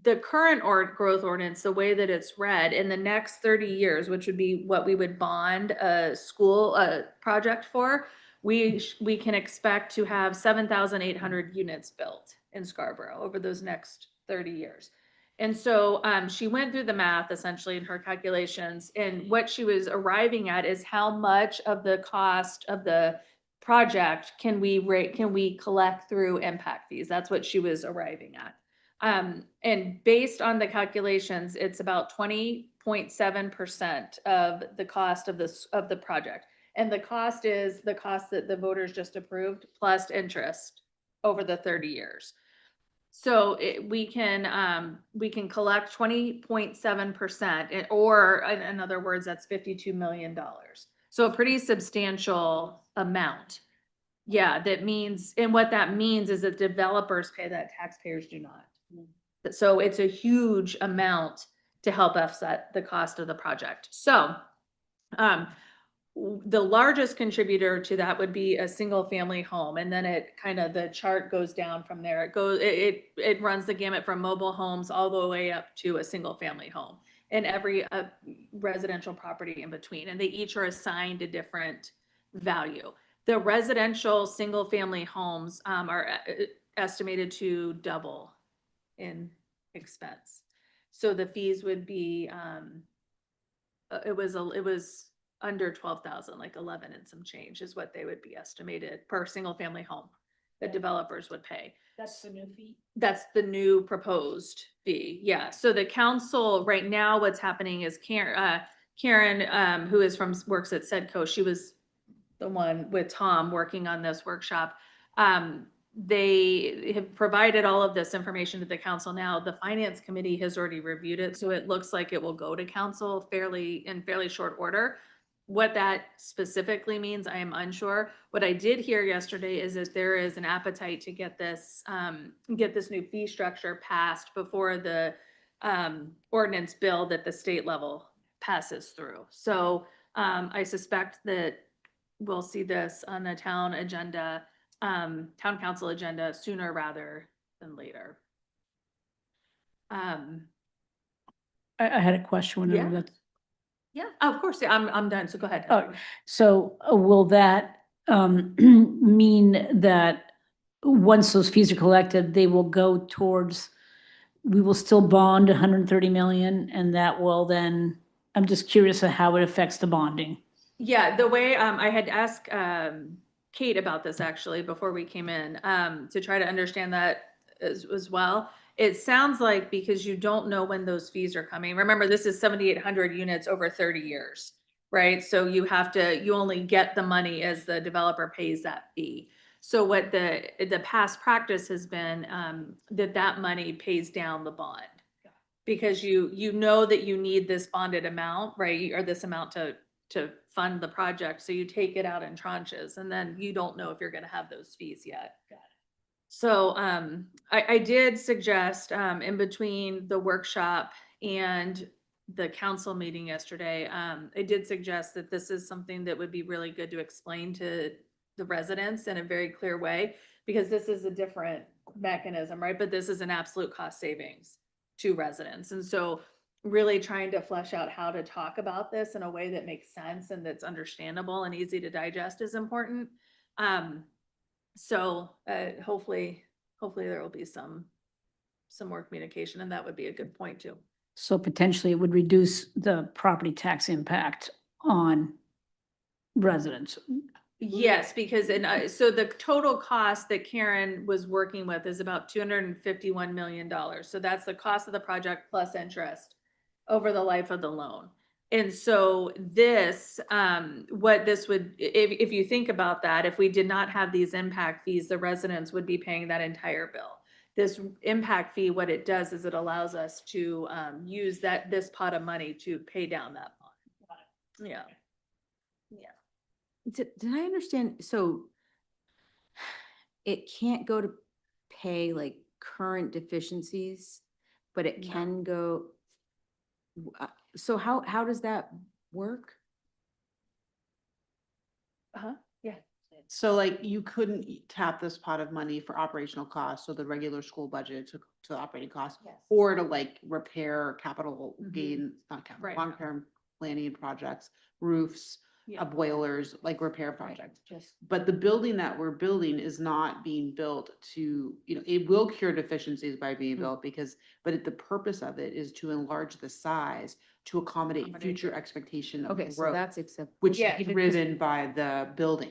the current growth ordinance, the way that it's read, in the next 30 years, which would be what we would bond a school project for, we can expect to have 7,800 units built in Scarborough over those next 30 years. And so she went through the math essentially in her calculations, and what she was arriving at is how much of the cost of the project can we collect through impact fees? That's what she was arriving at. And based on the calculations, it's about 20.7% of the cost of the project. And the cost is the cost that the voters just approved plus interest over the 30 years. So we can collect 20.7%, or in other words, that's $52 million. So a pretty substantial amount. Yeah, that means, and what that means is that developers pay that, taxpayers do not. So it's a huge amount to help offset the cost of the project. So the largest contributor to that would be a single family home. And then it kind of, the chart goes down from there. It runs the gamut from mobile homes all the way up to a single family home, and every residential property in between. And they each are assigned a different value. The residential single family homes are estimated to double in expense. So the fees would be, it was under 12,000, like 11 and some change is what they would be estimated per single family home that developers would pay. That's the new fee? That's the new proposed fee. Yeah. So the council right now, what's happening is Karen, who works at Sedco, she was the one with Tom working on this workshop. They have provided all of this information to the council now. The finance committee has already reviewed it, so it looks like it will go to council in fairly short order. What that specifically means, I am unsure. What I did hear yesterday is that there is an appetite to get this new fee structure passed before the ordinance bill that the state level passes through. So I suspect that we'll see this on the town agenda, town council agenda sooner rather than later. I had a question. Whenever Yeah. that's- Yeah, of course. Yeah, I'm done. So go ahead. Oh, so will that mean that once those fees are collected, they will go towards, we will still bond 130 million, and that will then, I'm just curious of how it affects the bonding. Yeah, the way I had asked Kate about this actually before we came in to try to understand that as well. It sounds like because you don't know when those fees are coming. Remember, this is 7,800 units over 30 years, right? So you only get the money as the developer pays that fee. So what the past practice has been that money pays down the bond. Because you know that you need this bonded amount, right? Or this amount to fund the project. So you take it out in tranches, and then you don't know if you're gonna have those fees yet. So I did suggest in between the workshop and the council meeting yesterday, I did suggest that this is something that would be really good to explain to the residents in a very clear way, because this is a different mechanism, right? But this is an absolute cost savings to residents. And so really trying to flesh out how to talk about this in a way that makes sense and that's understandable and easy to digest is important. So hopefully there will be some more communication, and that would be a good point too. So potentially it would reduce the property tax impact on residents. Yes, because so the total cost that Karen was working with is about $251 million. So that's the cost of the project plus interest over the life of the loan. And so this, what this would, if you think about that, if we did not have these impact fees, the residents would be paying that entire bill. This impact fee, what it does is it allows us to use this pot of money to pay down that bond. Yeah. Did I understand? So it can't go to pay like current deficiencies, but it can go. So how does that work? Yeah. So like you couldn't tap this pot of money for operational costs, so the regular school budget to operating costs, or to like repair capital gain, not capital, Right. long-term planning projects, roofs, Yeah. a boilers, like repair project. But the building that we're building is not being built to, it will cure deficiencies by being built but the purpose of it is to enlarge the size to accommodate future expectation of Okay, so growth, that's acceptable. which Yeah, is driven by the building.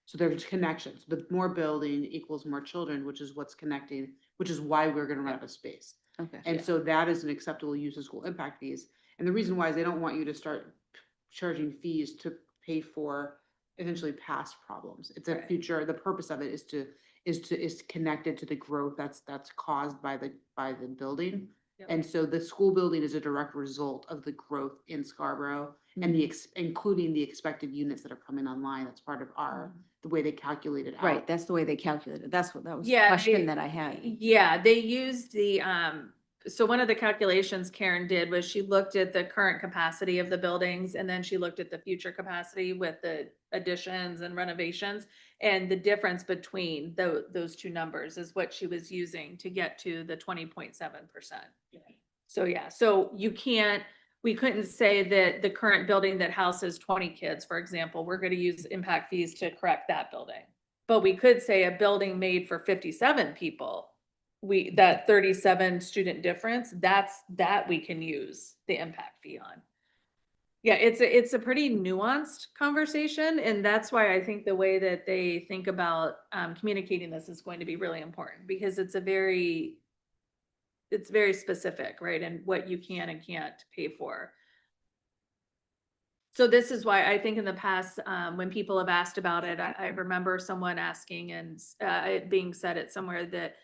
So there's connections. The more building equals more children, which is what's connecting, which is why we're gonna run out of space. Okay. And so that is an acceptable use of school impact fees. And the reason why is they don't want you to start charging fees to pay for eventually past problems. It's a Right. future, the purpose of it is connected to the growth that's caused by the building. Yep. And so the school building is a direct result of the growth in Scarborough and including the expected units that are coming online. That's part of the way they calculate it out. Right, that's the way they calculated. That was the Yeah, question they- that I had. Yeah, they used so one of the calculations Karen did was she looked at the current capacity of the buildings and then she looked at the future capacity with the additions and renovations. And the difference between those two numbers is what she was using to get to the 20.7%. So yeah, so we couldn't say that the current building that houses 20 kids, for example, we're going to use impact fees to correct that building. But we could say a building made for 57 people, that 37 student difference, that we can use the impact fee on. Yeah, it's a pretty nuanced conversation, and that's why I think the way that they think about communicating this is going to be really important, because it's very specific, right? And what you can and can't pay for. So this is why I think in the past, when people have asked about it, I remember someone asking and it being said it somewhere that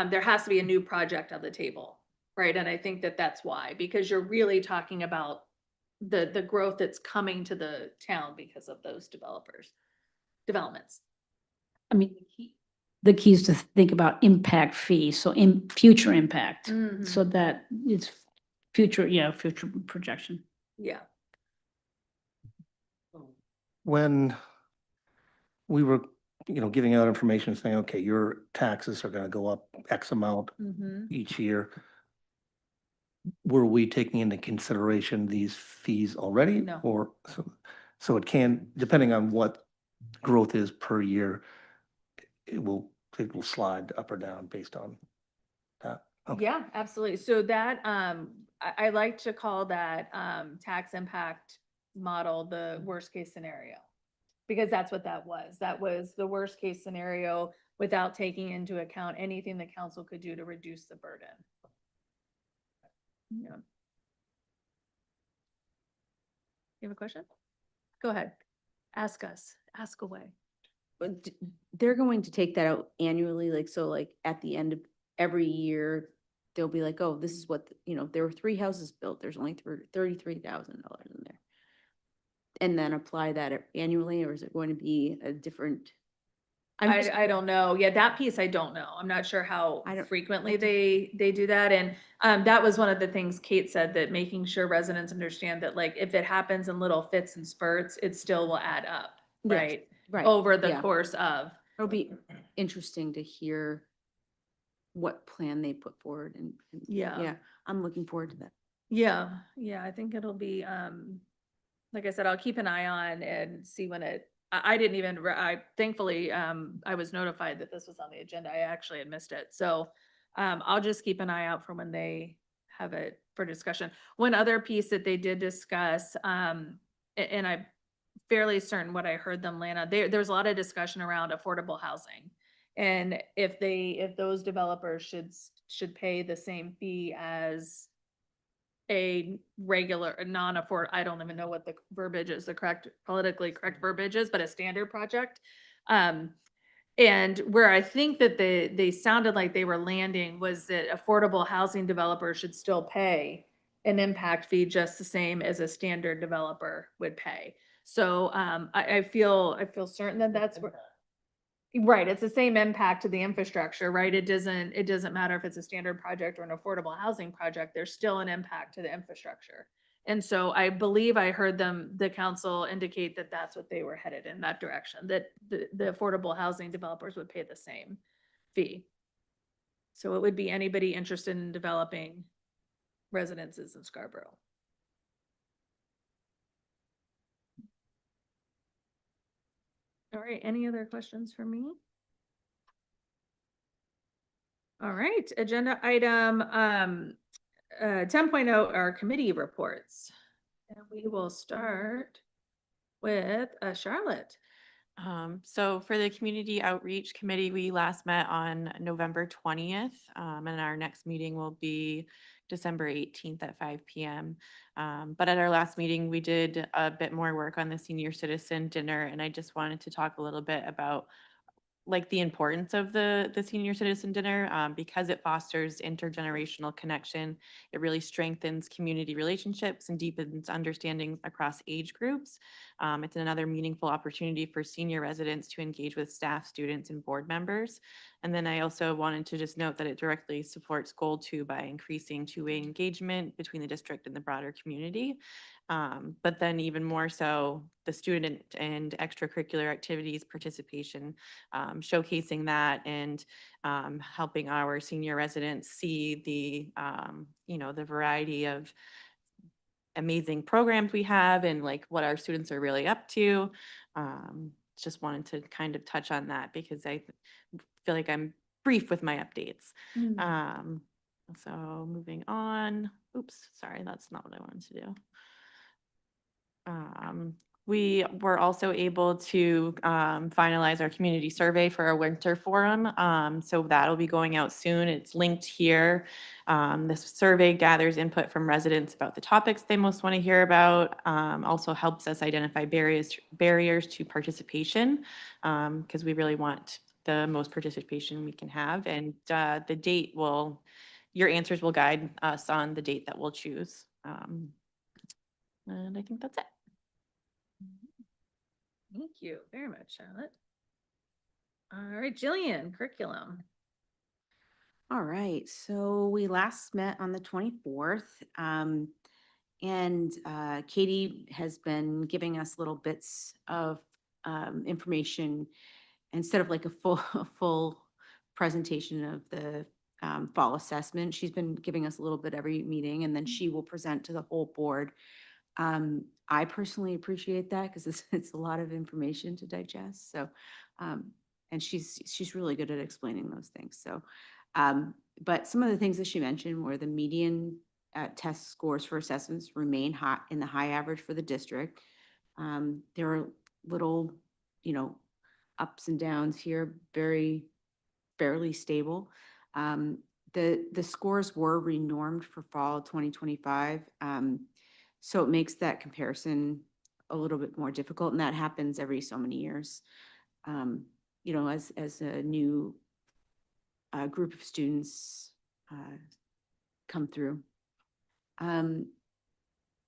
there has to be a new project on the table, right? And I think that that's why, because you're really talking about the growth that's coming to the town because of those developments. I mean, the key is to think about impact fees, so in future impact, Mhm. so that it's future projection. Yeah. When we were, giving out information saying, okay, your taxes are gonna go up X amount Mhm. each year, were we taking into consideration these fees already? No. Or, so it can, depending on what growth is per year, it will slide up or down based on that. Okay. Yeah, absolutely. So that, I like to call that, tax impact model, the worst case scenario. Because that's what that was. That was the worst case scenario without taking into account anything the council could do to reduce the burden. Yeah. You have a question? Go ahead. Ask us. Ask away. But they're going to take that out annually, like at the end of every year, they'll be like, oh, this is what, there were 3 houses built, there's only $33,000 in there. And then apply that annually, or is it going to be a different? I don't know. Yeah, that piece I don't know. I'm not sure how frequently they do that. And that was one of the things Kate said, that making sure residents understand that, like, if it happens in little fits and spurts, it still will add up, Yes, right? right, Over the yeah. course of. It'll be interesting to hear what plan they put forward and Yeah. I'm looking forward to that. Yeah, I think it'll be, like I said, I'll keep an eye on and see when I didn't even, thankfully, I was notified that this was on the agenda. I actually had missed it. So, I'll just keep an eye out for when they have it for discussion. One other piece that they did discuss, and I'm fairly certain what I heard them land on, there's a lot of discussion around affordable housing. And if those developers should pay the same fee as a regular, I don't even know what the verbiage is, politically correct verbiage is, but a standard project. And where I think that they sounded like they were landing was that affordable housing developers should still pay an impact fee just the same as a standard developer would pay. So, I feel certain that that's where. Right, it's the same impact to the infrastructure, right? It doesn't matter if it's a standard project or an affordable housing project, there's still an impact to the infrastructure. And so I believe I heard the council indicate that that's what they were headed in that direction, that the affordable housing developers would pay the same fee. So it would be anybody interested in developing residences in Scarborough. All right, any other questions for me? All right, agenda item 10.0 are committee reports. And we will start with Charlotte. So for the Community Outreach Committee, we last met on November 20th, and our next meeting will be December 18th at 5 p.m. But at our last meeting, we did a bit more work on the senior citizen dinner, and I just wanted to talk a little bit about like the importance of the senior citizen dinner, because it fosters intergenerational connection. It really strengthens community relationships and deepens understanding across age groups. It's another meaningful opportunity for senior residents to engage with staff, students, and board members. And then I also wanted to just note that it directly supports Goal 2 by increasing two-way engagement between the district and the broader community. But then even more so, the student and extracurricular activities participation, showcasing that and helping our senior residents see the, the variety of amazing programs we have and like what our students are really up to. Just wanted to kind of touch on that because I feel like I'm brief with my updates. So moving on. Oops, sorry, that's not what I wanted to do. We were also able to finalize our community survey for our winter forum. So that'll be going out soon. It's linked here. This survey gathers input from residents about the topics they most want to hear about. Also helps us identify barriers to participation, because we really want the most participation we can have. And the date your answers will guide us on the date that we'll choose. And I think that's it. Thank you very much, Charlotte. All right, Jillian, curriculum. All right, so we last met on the 24th. And Katie has been giving us little bits of information instead of like a full presentation of the fall assessment. She's been giving us a little bit every meeting, and then she will present to the whole board. I personally appreciate that because it's a lot of information to digest. So, and she's really good at explaining those things. So, but some of the things that she mentioned were the median test scores for assessments remain hot in the high average for the district. There are little, ups and downs here, very fairly stable. The scores were renormed for fall 2025. So it makes that comparison a little bit more difficult, and that happens every so many years. As a new group of students come through.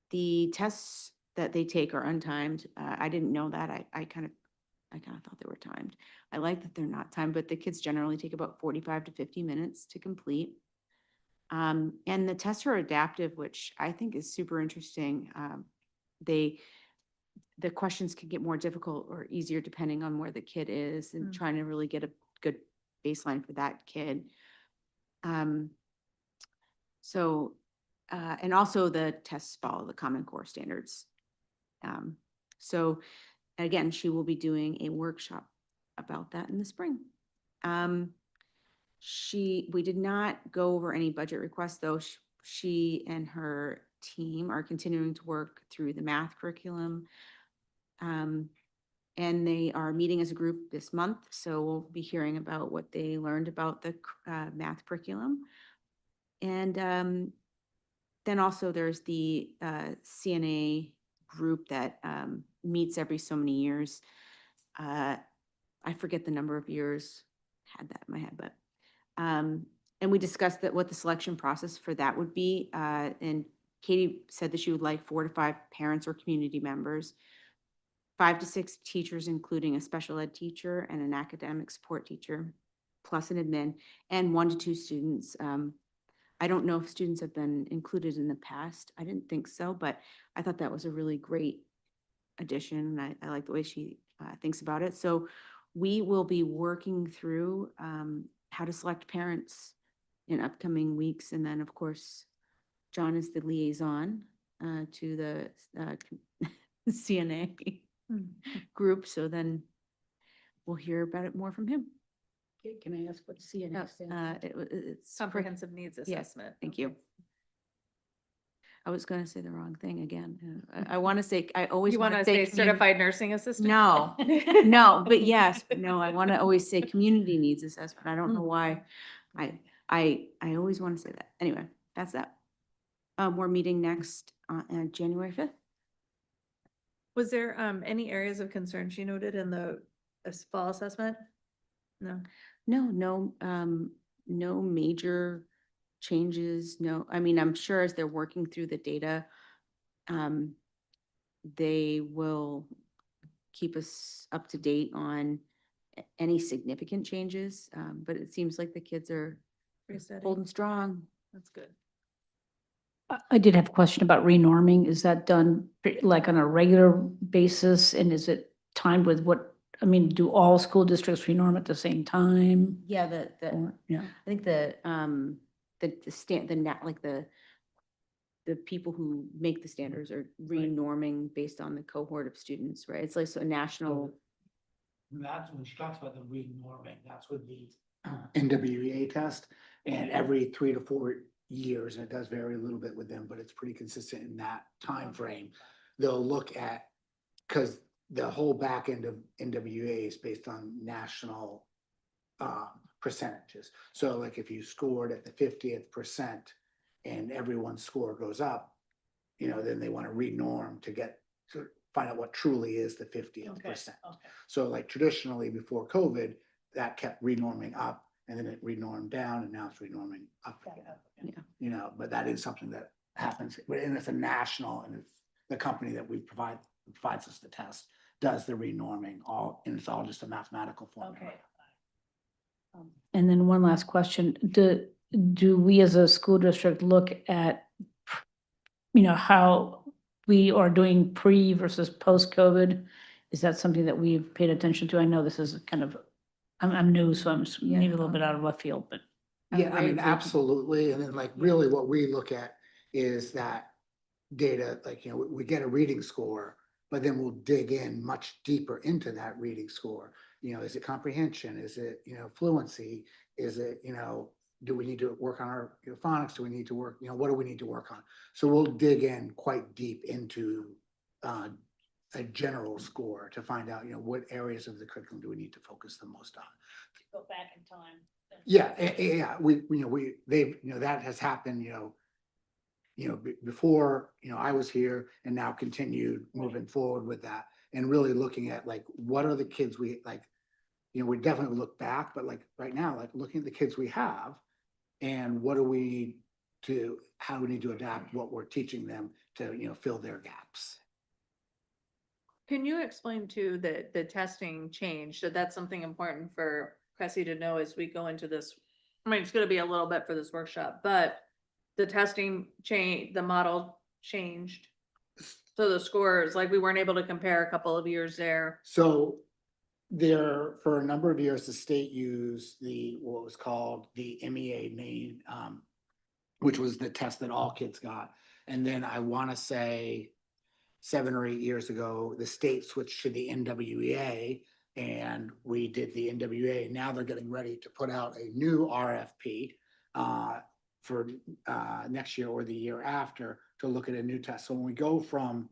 The tests that they take are untimed. I didn't know that. I kind of thought they were timed. I like that they're not timed, but the kids generally take about 45 to 50 minutes to complete. And the tests are adaptive, which I think is super interesting. The questions can get more difficult or easier depending on where the kid is and trying to really get a good baseline for that kid. And also the tests follow the Common Core standards. So again, she will be doing a workshop about that in the spring. We did not go over any budget requests, though. She and her team are continuing to work through the math curriculum. And they are meeting as a group this month, so we'll be hearing about what they learned about the math curriculum. And then also there's the CNA group that meets every so many years. I forget the number of years, had that in my head, but and we discussed what the selection process for that would be. And Katie said that she would like 4 to 5 parents or community members, 5 to 6 teachers, including a special ed teacher and an academic support teacher, plus an admin, and 1 to 2 students. I don't know if students have been included in the past. I didn't think so, but I thought that was a really great addition. I like the way she thinks about it. So we will be working through how to select parents in upcoming weeks. And then, of course, John is the liaison to the CNA group. So then we'll hear about it more from him. Okay, can I ask what CNX stands It's Comprehensive needs Yes, assessment. thank you. I was gonna say the wrong thing again. I want to say, I always You want want to to say say commu- certified nursing assistant? No, no, but yes, no, I want to always say community needs assessment. I don't know why. I always want to say that. Anyway, that's that. We're meeting next on January 5th. Was there any areas of concern she noted in the fall assessment? No. No major changes, no, I mean, I'm sure as they're working through the data, they will keep us up to date on any significant changes, but it seems like the kids are Pretty steady. holding strong. That's good. I did have a question about renorming. Is that done like on a regular basis? And is it timed with what, I mean, do all school districts renorm at the same time? Yeah, I think the people who make the standards are renorming based on the cohort of students, right? It's like a national. That's when she talks about the renorming, that's with the NWEA test. And every 3 to 4 years, and it does vary a little bit with them, but it's pretty consistent in that time frame. They'll look at, because the whole back end of NWEA is based on national percentages. So like if you scored at the 50th percent and everyone's score goes up, then they want to renorm to find out what truly is the 50th percent. So like traditionally before COVID, that kept renorming up and then it renormed down and now it's renorming up again. But that is something that happens, and it's a national, and it's the company that provides us the test, does the renorming and it's all just a mathematical formula. And then one last question, do we as a school district look at, how we are doing pre versus post-COVID? Is that something that we've paid attention to? I know this is kind of, I'm new, so I'm maybe a little bit out of left field, but. Yeah, I mean, absolutely. And then like really what we look at is that data, like, we get a reading score, but then we'll dig in much deeper into that reading score. Is it comprehension? Is it, fluency? Is it, do we need to work on our phonics? Do we need to work, what do we need to work on? So we'll dig in quite deep into a general score to find out, what areas of the curriculum do we need to focus the most on. Go back in time. Yeah, that has happened, before, I was here and now continued moving forward with that and really looking at like, what are the kids we we definitely look back, but like right now, like looking at the kids we have and what do we need to, how do we need to adapt what we're teaching them to, fill their gaps. Can you explain too that the testing changed? So that's something important for Cressy to know as we go into this. I mean, it's gonna be a little bit for this workshop, but the testing change, the model changed. So the scores, like we weren't able to compare a couple of years there. So for a number of years, the state used what was called the MEA main, which was the test that all kids got. And then I want to say 7 or 8 years ago, the state switched to the NWEA and we did the NWEA. Now they're getting ready to put out a new RFP for next year or the year after to look at a new test. So when we go from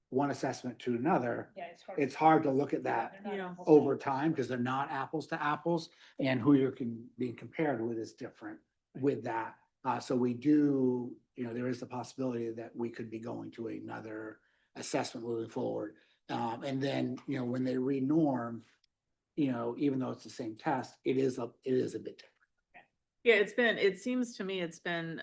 one assessment to another, it's hard to look at that over time because they're not apples to apples, and who you're being compared with is different with that. So we do, there is the possibility that we could be going to another assessment moving forward. And then, when they renorm, even though it's the same test, it is a bit different. Yeah, it seems to me it's been,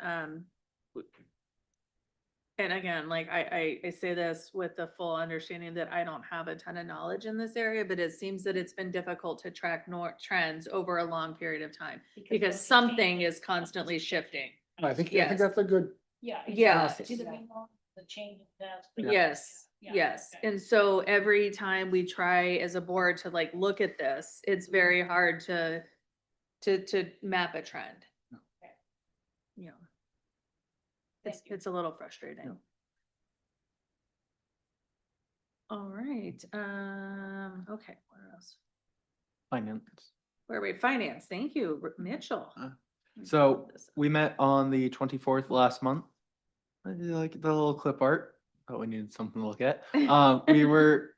and again, like I say this with the full understanding that I don't have a ton of knowledge in this area, but it seems that it's been difficult to track trends over a long period of time because something is constantly shifting. I think Yes. that's a good. Yeah. Yes. The change in test. Yes, yes. And so every time we try as a board to like look at this, it's very hard to map a trend. Yeah. It's a little frustrating. All right, okay, what else? Finance. Where are we? Finance. Thank you, Mitchell. So we met on the 24th last month. I did like the little clip art, but we needed something to look at. We were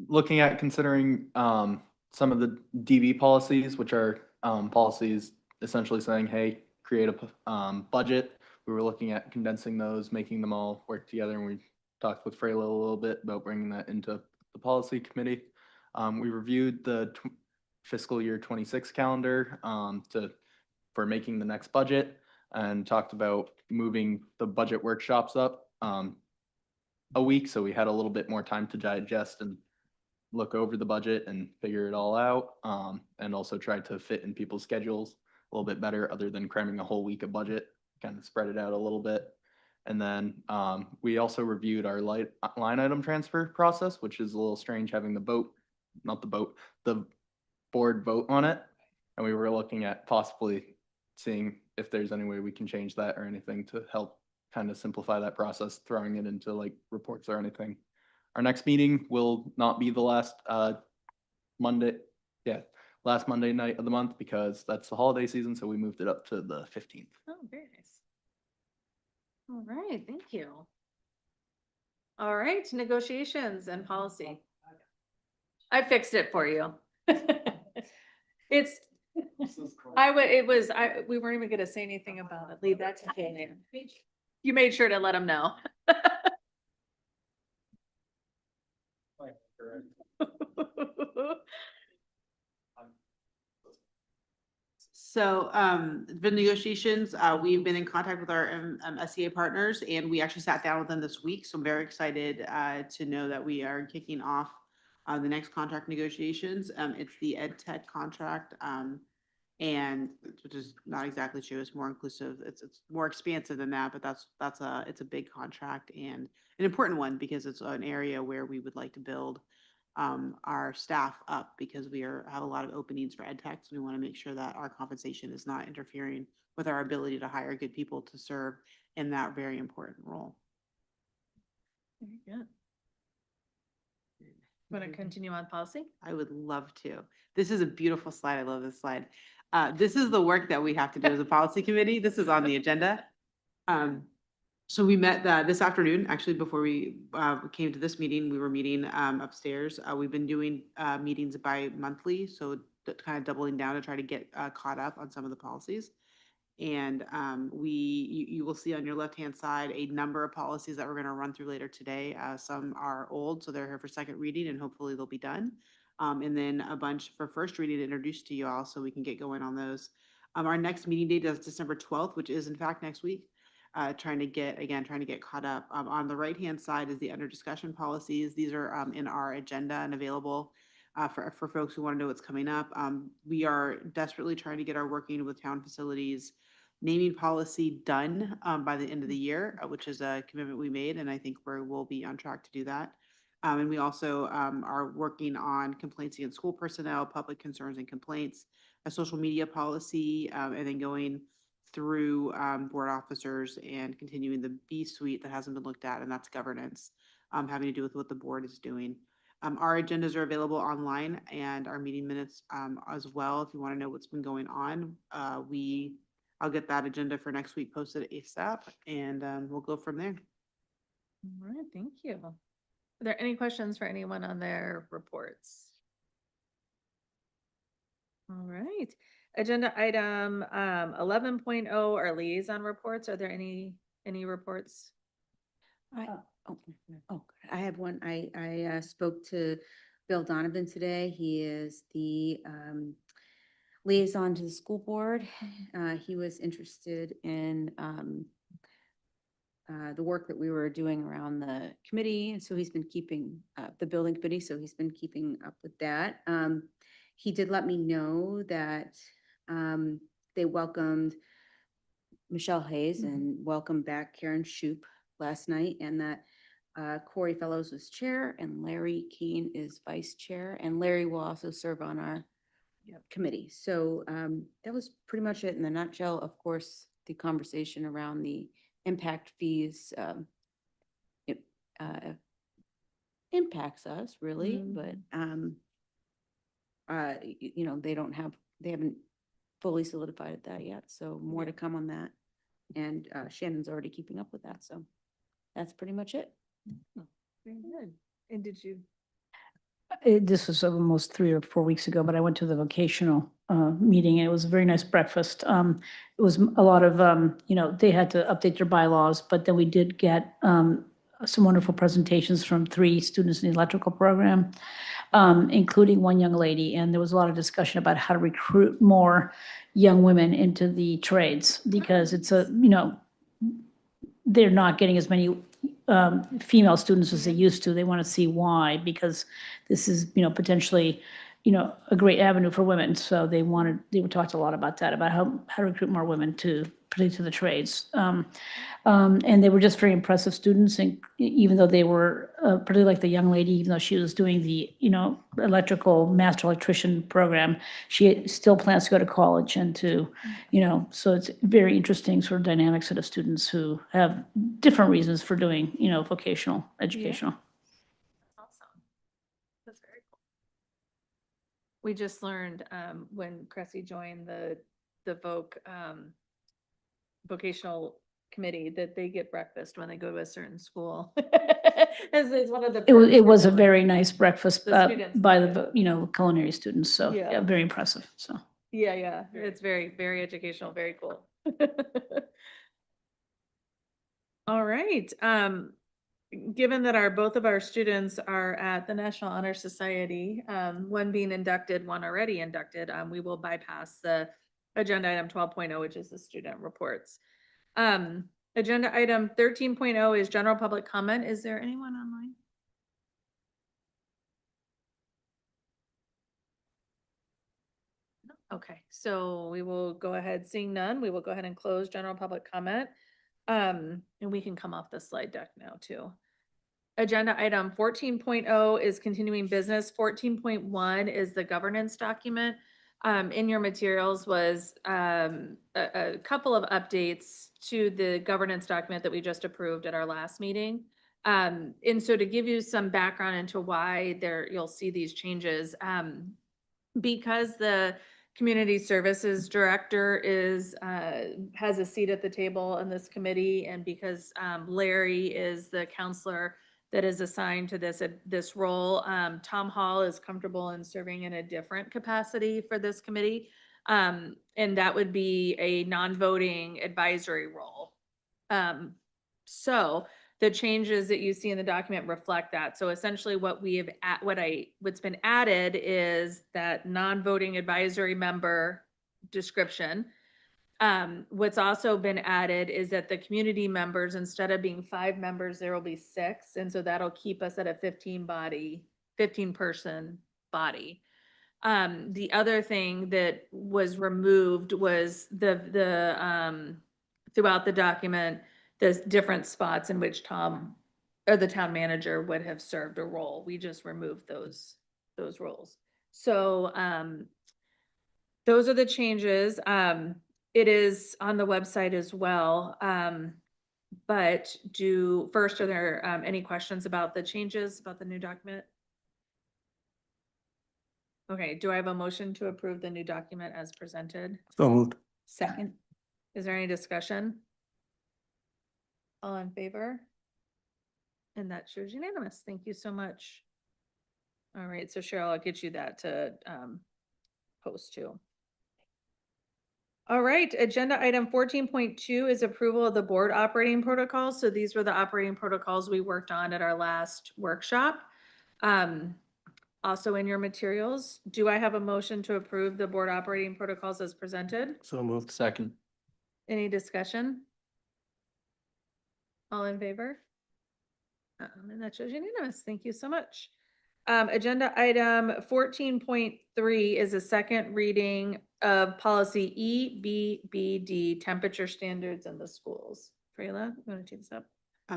looking at considering some of the DB policies, which are policies essentially saying, hey, create a budget. We were looking at condensing those, making them all work together, and we talked with Frayla a little bit about bringing that into the policy committee. We reviewed the fiscal year 26 calendar for making the next budget, and talked about moving the budget workshops up a week, so we had a little bit more time to digest and look over the budget and figure it all out, and also try to fit in people's schedules a little bit better, other than cramming a whole week of budget, kind of spread it out a little bit. And then we also reviewed our line item transfer process, which is a little strange having the board vote on it. And we were looking at possibly seeing if there's any way we can change that or anything to help kind of simplify that process, throwing it into like reports or anything. Our next meeting will not be the last Monday night of the month, because that's the holiday season, so we moved it up to the 15th. Oh, very nice. All right, thank you. All right, negotiations and policy. I fixed it for you. We weren't even gonna say anything about it. Leave that to Jane. You made sure to let him know. So the negotiations, we've been in contact with our SCA partners, and we actually sat down with them this week. So I'm very excited to know that we are kicking off the next contract negotiations. It's the ed tech contract, and which is not exactly true. It's more inclusive. It's more expansive than that, but it's a big contract and an important one, because it's an area where we would like to build our staff up, because we have a lot of openings for ed techs. We want to make sure that our compensation is not interfering with our ability to hire good people to serve in that very important role. Very good. Want to continue on policy? I would love to. This is a beautiful slide. I love this slide. This is the work that we have to do as a policy committee. This is on the agenda. So we met this afternoon, actually, before we came to this meeting. We were meeting upstairs. We've been doing meetings bi-monthly, so kind of doubling down to try to get caught up on some of the policies. And you will see on your left-hand side a number of policies that we're going to run through later today. Some are old, so they're here for second reading, and hopefully they'll be done. And then a bunch for first reading to introduce to you all, so we can get going on those. Our next meeting date is December 12th, which is in fact next week. Trying to get caught up. On the right-hand side is the under discussion policies. These are in our agenda and available for folks who want to know what's coming up. We are desperately trying to get our working with town facilities naming policy done by the end of the year, which is a commitment we made, and I think we'll be on track to do that. And we also are working on complaints against school personnel, public concerns and complaints, a social media policy, and then going through board officers and continuing the B suite that hasn't been looked at, and that's governance, having to do with what the board is doing. Our agendas are available online, and our meeting minutes as well. If you want to know what's been going on, I'll get that agenda for next week posted ASAP, and we'll go from there. All right, thank you. Are there any questions for anyone on their reports? All right. Agenda item 11.0 are liaison reports. Are there any reports? I have one. I spoke to Bill Donovan today. He is the liaison to the school board. He was interested in the work that we were doing around the committee, and so he's been keeping the building committee. So he's been keeping up with that. He did let me know that they welcomed Michelle Hayes and welcomed back Karen Shoup last night, and that Corey Fellows was chair and Larry Keene is vice chair, and Larry will also serve on our committee. So that was pretty much it in the nutshell. Of course, the conversation around the impact fees impacts us really, but they haven't fully solidified that yet, so more to come on that. And Shannon's already keeping up with that, so that's pretty much it. Very good. And did you? This was almost 3 or 4 weeks ago, but I went to the vocational meeting and it was a very nice breakfast. It was a lot of, they had to update their bylaws, but then we did get some wonderful presentations from 3 students in the electrical program, including one young lady. And there was a lot of discussion about how to recruit more young women into the trades because it's they're not getting as many female students as they used to. They want to see why, because this is, potentially, a great avenue for women. So they talked a lot about that, about how to recruit more women particularly to the trades. And they were just very impressive students. And even though they were, particularly like the young lady, even though she was doing the, electrical master electrician program, she still plans to go to college and to, so it's very interesting sort of dynamic set of students who have different reasons for doing, vocational educational. Awesome. That's very cool. We just learned when Cressy joined the vocational committee that they get breakfast when they go to a certain school. It's one of the. It was, perks it for was a going. very nice breakfast The students by love the, culinary students. So Yeah. yeah, very impressive. So. Yeah. It's very, very educational, very cool. All right. Given that both of our students are at the National Honor Society, one being inducted, one already inducted, we will bypass the agenda item 12.0, which is the student reports. Agenda item 13.0 is general public comment. Is there anyone online? Okay, so we will go ahead, seeing none, we will go ahead and close general public comment. And we can come off the slide deck now too. Agenda item 14.0 is continuing business. 14.1 is the governance document. In your materials was a couple of updates to the governance document that we just approved at our last meeting. And so to give you some background into why you'll see these changes, because the community services director has a seat at the table in this committee, and because Larry is the counselor that is assigned to this role, Tom Hall is comfortable in serving in a different capacity for this committee, and that would be a non-voting advisory role. So the changes that you see in the document reflect that. So essentially what's been added is that non-voting advisory member description. What's also been added is that the community members, instead of being 5 members, there will be 6. And so that'll keep us at a 15 person body. The other thing that was removed was throughout the document, there's different spots in which Tom or the town manager would have served a role. We just removed those roles. So those are the changes. It is on the website as well. But first, are there any questions about the changes, about the new document? Okay, do I have a motion to approve the new document as presented? So moved. Second. Is there any discussion? All in favor? And that shows unanimous. Thank you so much. All right, so Cheryl, I'll get you that to post too. All right, agenda item 14.2 is approval of the board operating protocols. So these were the operating protocols we worked on at our last workshop. Also in your materials, do I have a motion to approve the board operating protocols as presented? So moved. Second. Any discussion? All in favor? And that shows unanimous. Thank you so much. Agenda item 14.3 is a second reading of policy EBBD, temperature standards in the schools. Frayla, you want to take this up?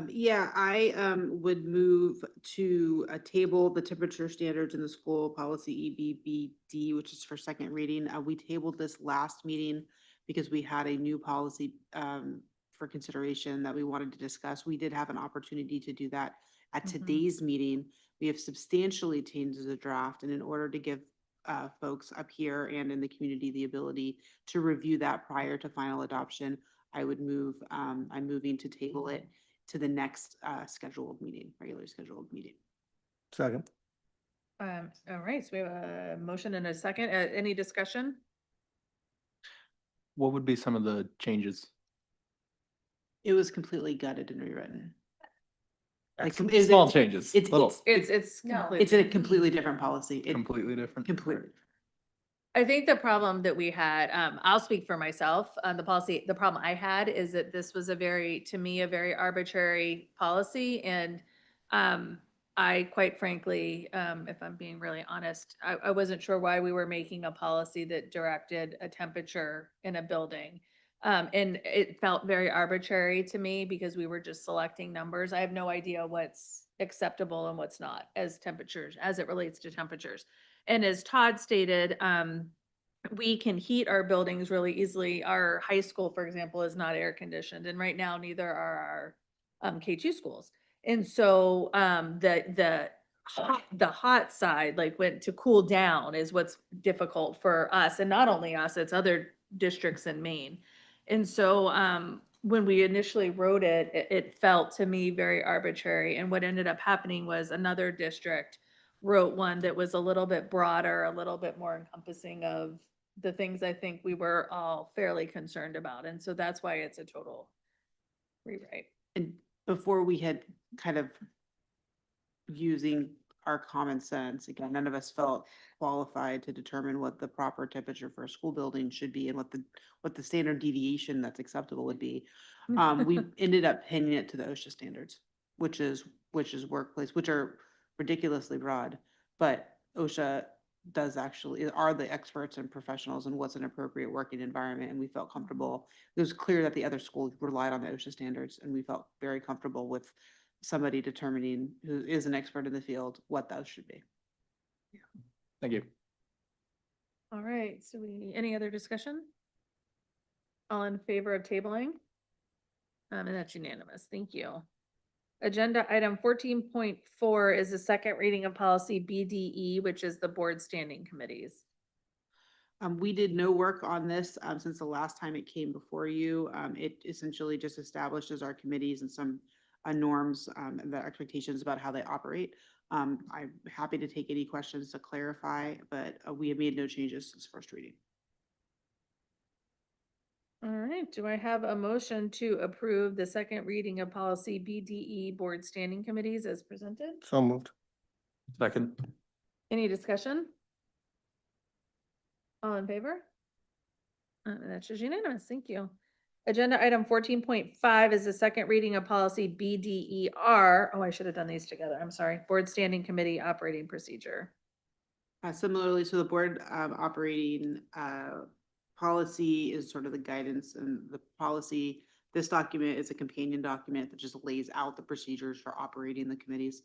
Yeah, I would move to table the temperature standards in the school policy EBBD, which is for second reading. We tabled this last meeting because we had a new policy for consideration that we wanted to discuss. We did have an opportunity to do that at today's meeting. We have substantially changed the draft, and in order to give folks up here and in the community the ability to review that prior to final adoption, I'm moving to table it to the next regularly scheduled meeting. Second. All right, so we have a motion and a second. Any discussion? What would be some of the changes? It was completely gutted and rewritten. Like, Small changes, little. It's complete. It's a completely different policy. Completely different. Completely. I think the problem that we had, I'll speak for myself, the policy, the problem I had is that this was to me, a very arbitrary policy. And I quite frankly, if I'm being really honest, I wasn't sure why we were making a policy that directed a temperature in a building. And it felt very arbitrary to me because we were just selecting numbers. I have no idea what's acceptable and what's not as temperatures, as it relates to temperatures. And as Todd stated, we can heat our buildings really easily. Our high school, for example, is not air conditioned, and right now neither are our K2 schools. And so the hot side, like went to cool down, is what's difficult for us, and not only us, it's other districts in Maine. And so when we initially wrote it, it felt to me very arbitrary. And what ended up happening was another district wrote one that was a little bit broader, a little bit more encompassing of the things I think we were all fairly concerned about. And so that's why it's a total rewrite. And before we had kind of using our common sense, again, none of us felt qualified to determine what the proper temperature for a school building should be and what the standard deviation that's acceptable would be. We ended up pinning it to the OSHA standards, which is workplace, which are ridiculously broad, but OSHA are the experts and professionals in what's an appropriate working environment, and we felt comfortable. It was clear that the other schools relied on the OSHA standards, and we felt very comfortable with somebody determining, who is an expert in the field, what those should be. Thank you. All right, so any other discussion? All in favor of tabling? And that's unanimous. Thank you. Agenda item 14.4 is the second reading of policy BDE, which is the board standing committees. We did no work on this since the last time it came before you. It essentially just establishes our committees and some norms and the expectations about how they operate. I'm happy to take any questions to clarify, but we have made no changes since first reading. All right, do I have a motion to approve the second reading of policy BDE, board standing committees as presented? So moved. Second. Any discussion? All in favor? That's just unanimous. Thank you. Agenda item 14.5 is the second reading of policy BDER. Oh, I should have done these together. I'm sorry. Board Standing Committee Operating Procedure. Similarly to the board operating policy is sort of the guidance, and the policy, this document is a companion document that just lays out the procedures for operating the committees.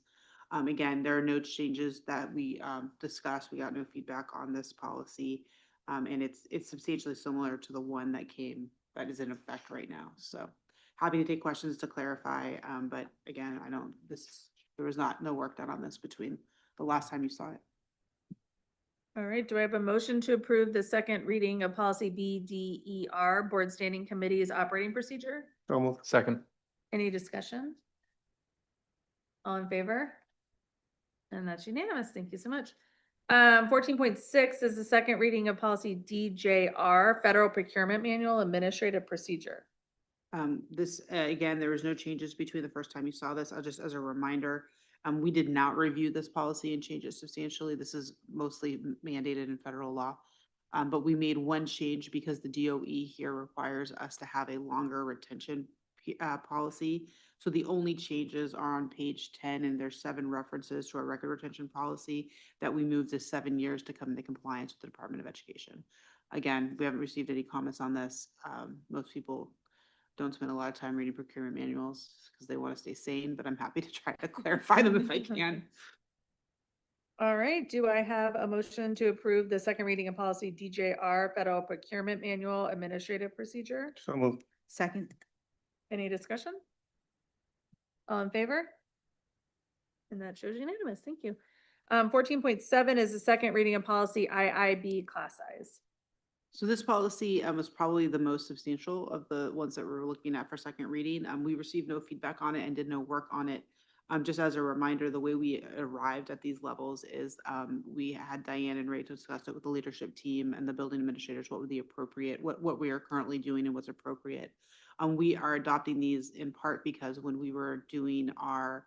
Again, there are no changes that we discussed. We got no feedback on this policy. And it's substantially similar to the one that is in effect right now. So happy to take questions to clarify. But again, there was no work done on this between the last time you saw it. All right, do I have a motion to approve the second reading of policy BDER, Board Standing Committees Operating Procedure? So moved. Second. Any discussion? All in favor? And that's unanimous. Thank you so much. 14.6 is the second reading of policy DJR, Federal Procurement Manual Administrative Procedure. Again, there was no changes between the first time you saw this. Just as a reminder, we did not review this policy and change it substantially. This is mostly mandated in federal law. But we made one change because the DOE here requires us to have a longer retention policy. So the only changes are on page 10, and there's 7 references to our record retention policy that we moved to 7 years to come into compliance with the Department of Education. Again, we haven't received any comments on this. Most people don't spend a lot of time reading procurement manuals because they want to stay sane, but I'm happy to try to clarify them if I can. All right, do I have a motion to approve the second reading of policy DJR, Federal Procurement Manual Administrative Procedure? So moved. Second. Any discussion? All in favor? And that shows unanimous. Thank you. 14.7 is the second reading of policy IIB class size. So this policy was probably the most substantial of the ones that we're looking at for second reading. We received no feedback on it and did no work on it. Just as a reminder, the way we arrived at these levels is we had Diane and Ray to discuss it with the leadership team and the building administrators, what would the appropriate, what we are currently doing and what's appropriate. We are adopting these in part because when we were doing our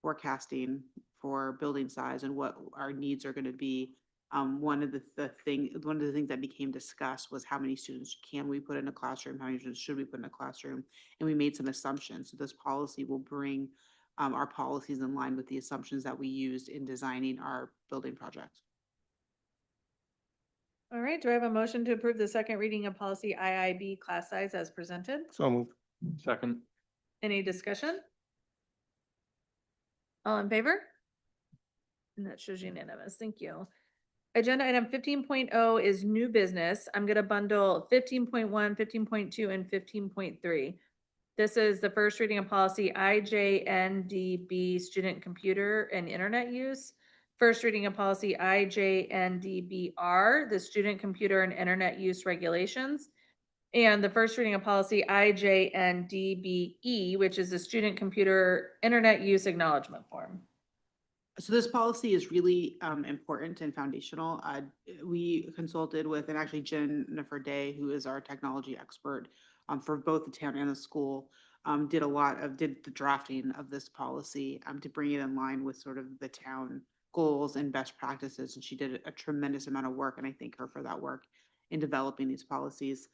forecasting for building size and what our needs are going to be, one of the things that became discussed was how many students can we put in a classroom, how many students should we put in a classroom, and we made some assumptions. So this policy will bring our policies in line with the assumptions that we used in designing our building project. All right, do I have a motion to approve the second reading of policy IIB class size as presented? So moved. Second. Any discussion? All in favor? And that shows unanimous. Thank you. Agenda item 15.0 is new business. I'm gonna bundle 15.1, 15.2, and 15.3. This is the first reading of policy IJNDB, student computer and internet use. First reading of policy IJNDBR, the student computer and internet use regulations. And the first reading of policy IJNDBE, which is the student computer internet use acknowledgement form. So this policy is really important and foundational. We consulted with, and actually Jennifer Day, who is our technology expert for both the town and the school, did the drafting of this policy to bring it in line with sort of the town goals and best practices. And she did a tremendous amount of work, and I thank her for that work in developing these policies.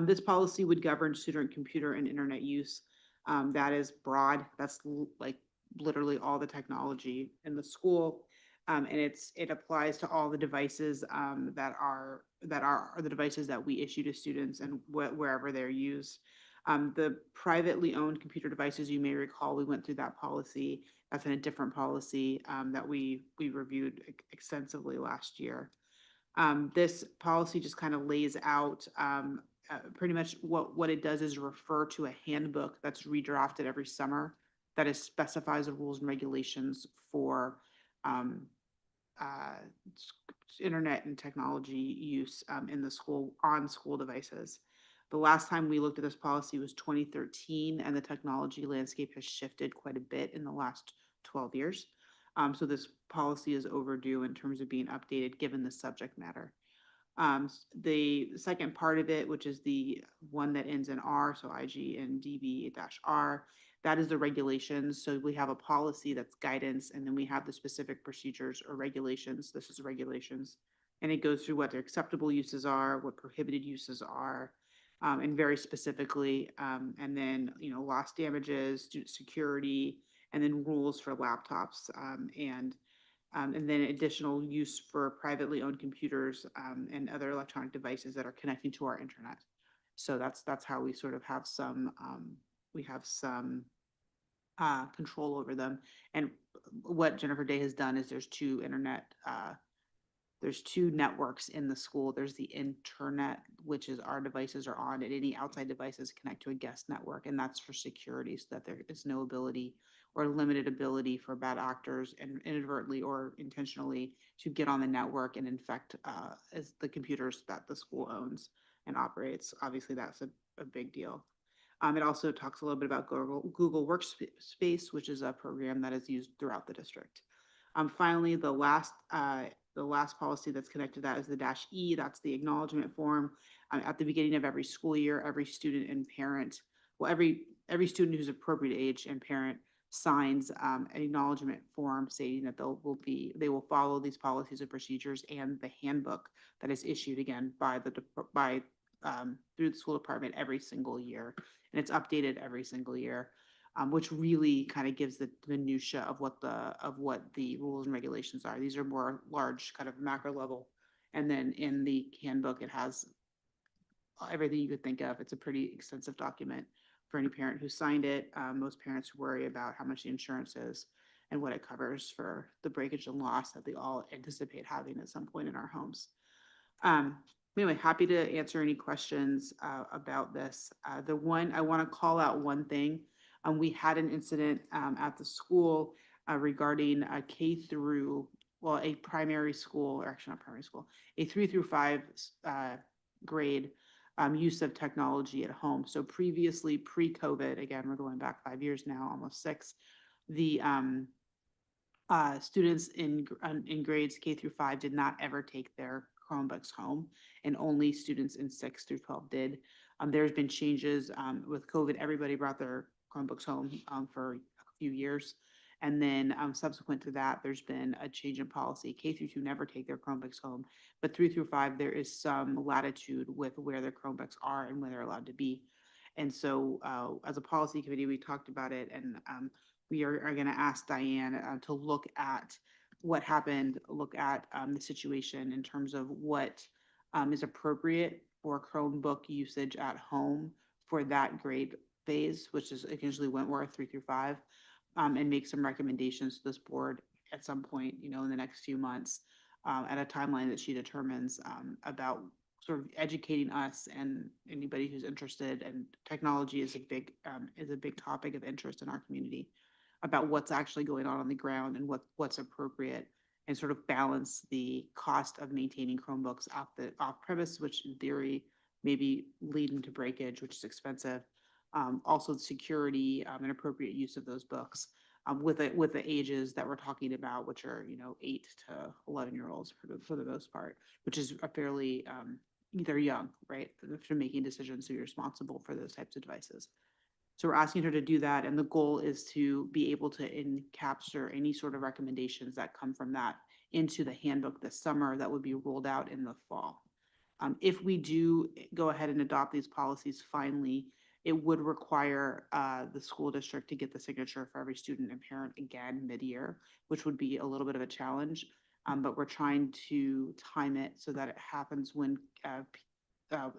This policy would govern student computer and internet use. That is broad. That's like literally all the technology in the school. And it applies to all the devices that are the devices that we issue to students and wherever they're used. The privately owned computer devices, you may recall, we went through that policy. That's in a different policy that we reviewed extensively last year. This policy just kind of lays out pretty much what it does is refer to a handbook that's redrafted every summer that specifies the rules and regulations for internet and technology use in the school on school devices. The last time we looked at this policy was 2013, and the technology landscape has shifted quite a bit in the last 12 years. So this policy is overdue in terms of being updated given the subject matter. The second part of it, which is the one that ends in R, so IJNDB-R, that is the regulations. So we have a policy that's guidance, and then we have the specific procedures or regulations. This is the regulations. And it goes through what their acceptable uses are, what prohibited uses are, and very specifically, and then, loss damages, student security, and then rules for laptops, and then additional use for privately owned computers and other electronic devices that are connecting to our internet. So that's how we sort of have some control over them. And what Jennifer Day has done is there's two networks in the school. There's the internet, which is our devices are on, and any outside devices connect to a guest network, and that's for security, so that there is no ability or limited ability for bad actors and inadvertently or intentionally to get on the network and infect as the computers that the school owns and operates. Obviously, that's a big deal. It also talks a little bit about Google Workspace, which is a program that is used throughout the district. Finally, the last policy that's connected to that is the -E. That's the acknowledgement form. At the beginning of every school year, every student and parent, well, every student who's appropriate age and parent signs an acknowledgement form stating that they will follow these policies and procedures and the handbook that is issued again through the school department every single year, and it's updated every single year, which really kind of gives the minutia of what the rules and regulations are. These are more large, kind of macro level, and then in the handbook it has everything you could think of. It's a pretty extensive document for any parent who signed it. Most parents worry about how much the insurance is and what it covers for the breakage and loss that they all anticipate having at some point in our homes. Anyway, happy to answer any questions about this. I want to call out one thing. We had an incident at the school regarding K through well, a primary school, or actually not primary school, a 3 through 5 grade use of technology at home. So previously, pre-COVID, again, we're going back 5 years now, almost 6, the students in grades K through 5 did not ever take their Chromebooks home, and only students in 6 through 12 did. There's been changes with COVID. Everybody brought their Chromebooks home for a few years. And then subsequent to that, there's been a change in policy. K through 2 never take their Chromebooks home, but 3 through 5, there is some latitude with where their Chromebooks are and where they're allowed to be. And so as a policy committee, we talked about it, and we are going to ask Diane to look at what happened, look at the situation in terms of what is appropriate for Chromebook usage at home for that grade phase, which is occasionally Wentworth 3 through 5, and make some recommendations to this board at some point, in the next few months, at a timeline that she determines, about sort of educating us and anybody who's interested. And technology is a big topic of interest in our community, about what's actually going on the ground and what's appropriate, and sort of balance the cost of maintaining Chromebooks off premise, which in theory may be leading to breakage, which is expensive. Also security and appropriate use of those books with the ages that we're talking about, which are 8 to 11-year-olds for the most part, which is a fairly they're young, right? If you're making decisions, so you're responsible for those types of devices. So we're asking her to do that, and the goal is to be able to capture any sort of recommendations that come from that into the handbook this summer that would be rolled out in the fall. If we do go ahead and adopt these policies finally, it would require the school district to get the signature for every student and parent again mid-year, which would be a little bit of a challenge. But we're trying to time it so that it happens when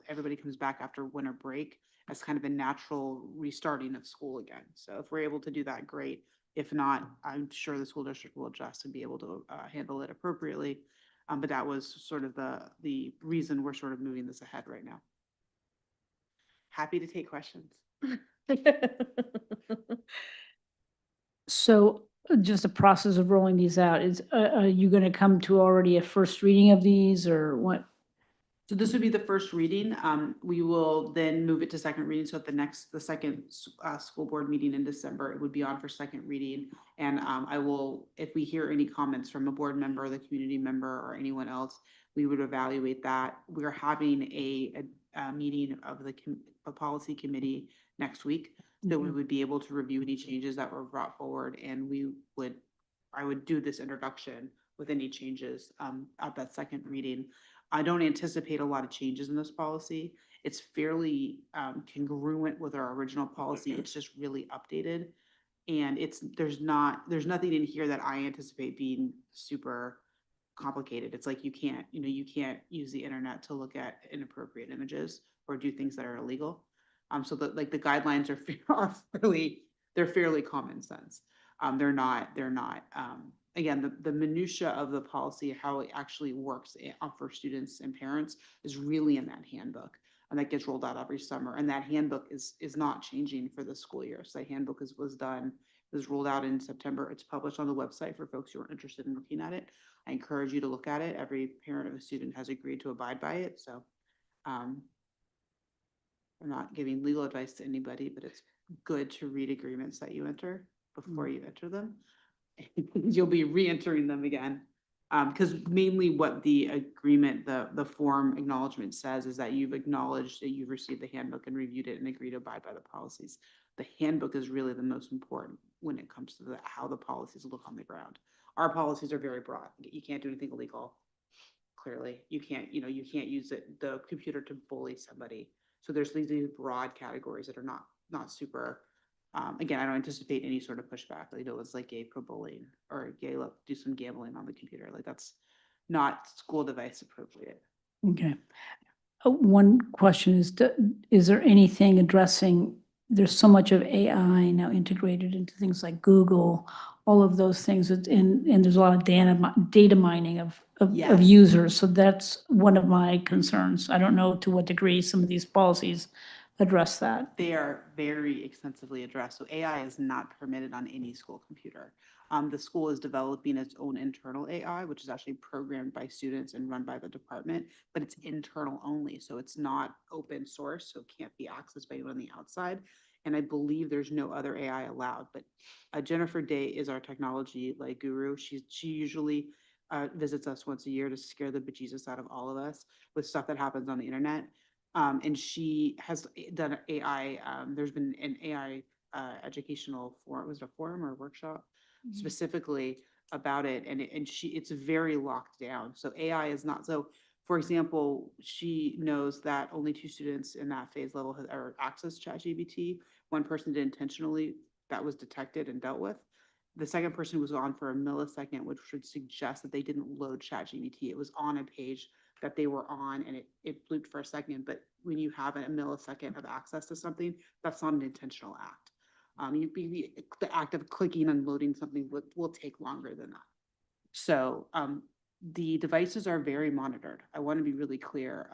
everybody comes back after winter break, as kind of a natural restarting of school again. So if we're able to do that, great. If not, I'm sure the school district will adjust and be able to handle it appropriately. But that was sort of the reason we're sort of moving this ahead right now. Happy to take questions. So just the process of rolling these out, are you going to come to already a first reading of these, or what? So this would be the first reading. We will then move it to second reading. So at the second school board meeting in December, it would be on for second reading. And I will, if we hear any comments from a board member, the community member, or anyone else, we would evaluate that. We're having a meeting of the policy committee next week. So we would be able to review any changes that were brought forward, and I would do this introduction with any changes at that second reading. I don't anticipate a lot of changes in this policy. It's fairly congruent with our original policy. It's just really updated. And there's nothing in here that I anticipate being super complicated. It's like you can't use the internet to look at inappropriate images or do things that are illegal. So the guidelines are fairly common sense. They're not again, the minutia of the policy, how it actually works for students and parents, is really in that handbook, and that gets rolled out every summer. And that handbook is not changing for the school year. So that handbook was rolled out in September. It's published on the website for folks who are interested in looking at it. I encourage you to look at it. Every parent of a student has agreed to abide by it. So I'm not giving legal advice to anybody, but it's good to read agreements that you enter before you enter them. You'll be re-entering them again. Because mainly what the agreement, the form acknowledgement says is that you've acknowledged that you've received the handbook and reviewed it and agreed to abide by the policies. The handbook is really the most important when it comes to how the policies look on the ground. Our policies are very broad. You can't do anything illegal. Clearly, you can't use the computer to bully somebody. So there's these broad categories that are not super. Again, I don't anticipate any sort of pushback. It's like gay pro-bullying or gay do some gambling on the computer. Like, that's not school device appropriate. Okay. One question is there anything addressing, there's so much of AI now integrated into things like Google, all of those things, and there's a lot of data mining of Yes. users. So that's one of my concerns. I don't know to what degree some of these policies address that. They are very extensively addressed. So AI is not permitted on any school computer. The school is developing its own internal AI, which is actually programmed by students and run by the department, but it's internal only. So it's not open source, so it can't be accessed by anyone on the outside. And I believe there's no other AI allowed, but Jennifer Day is our technology like guru. She usually visits us once a year to scare the bejesus out of all of us with stuff that happens on the internet. And she has done AI. There's been an AI educational forum, was it a forum or a workshop specifically about it? And it's very locked down. So AI is not, so for example, she knows that only 2 students in that phase level are access ChatGPT. One person did intentionally, that was detected and dealt with. The second person was on for a millisecond, which would suggest that they didn't load ChatGPT. It was on a page that they were on and it blooped for a second. But when you have a millisecond of access to something, that's not an intentional act. The act of clicking and loading something will take longer than that. So the devices are very monitored. I want to be really clear.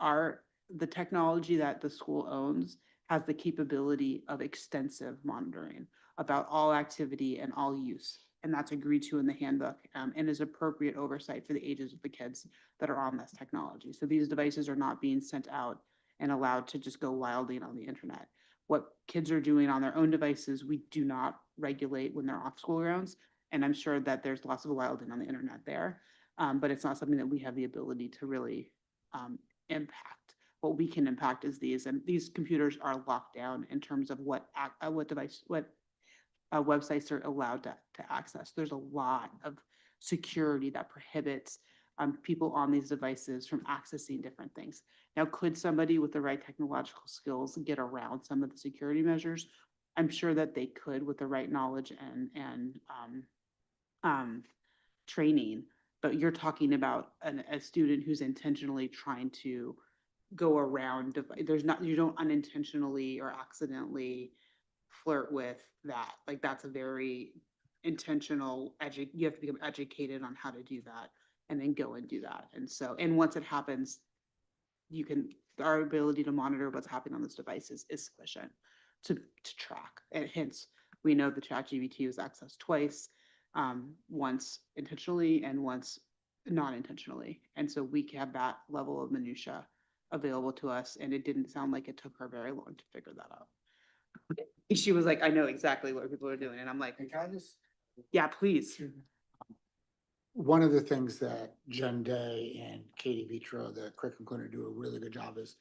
The technology that the school owns has the capability of extensive monitoring about all activity and all use. And that's agreed to in the handbook and is appropriate oversight for the ages of the kids that are on this technology. So these devices are not being sent out and allowed to just go wildly on the internet. What kids are doing on their own devices, we do not regulate when they're off school grounds. And I'm sure that there's lots of wilding on the internet there, but it's not something that we have the ability to really impact. What we can impact is these, and these computers are locked down in terms of what websites are allowed to access. There's a lot of security that prohibits people on these devices from accessing different things. Now, could somebody with the right technological skills get around some of the security measures? I'm sure that they could with the right knowledge and training, but you're talking about a student who's intentionally trying to go around. You don't unintentionally or accidentally flirt with that. Like that's a very intentional you have to become educated on how to do that and then go and do that. And once it happens, our ability to monitor what's happening on those devices is sufficient to track. And hence, we know the ChatGPT was accessed twice, once intentionally and once not intentionally. And so we have that level of minutia available to us. And it didn't sound like it took her very long to figure that out. She was like, I know exactly what people are doing. And I'm like, yeah, please. One of the things that Jen Day and Katie Vitro, the curriculum coordinator, do a really good job is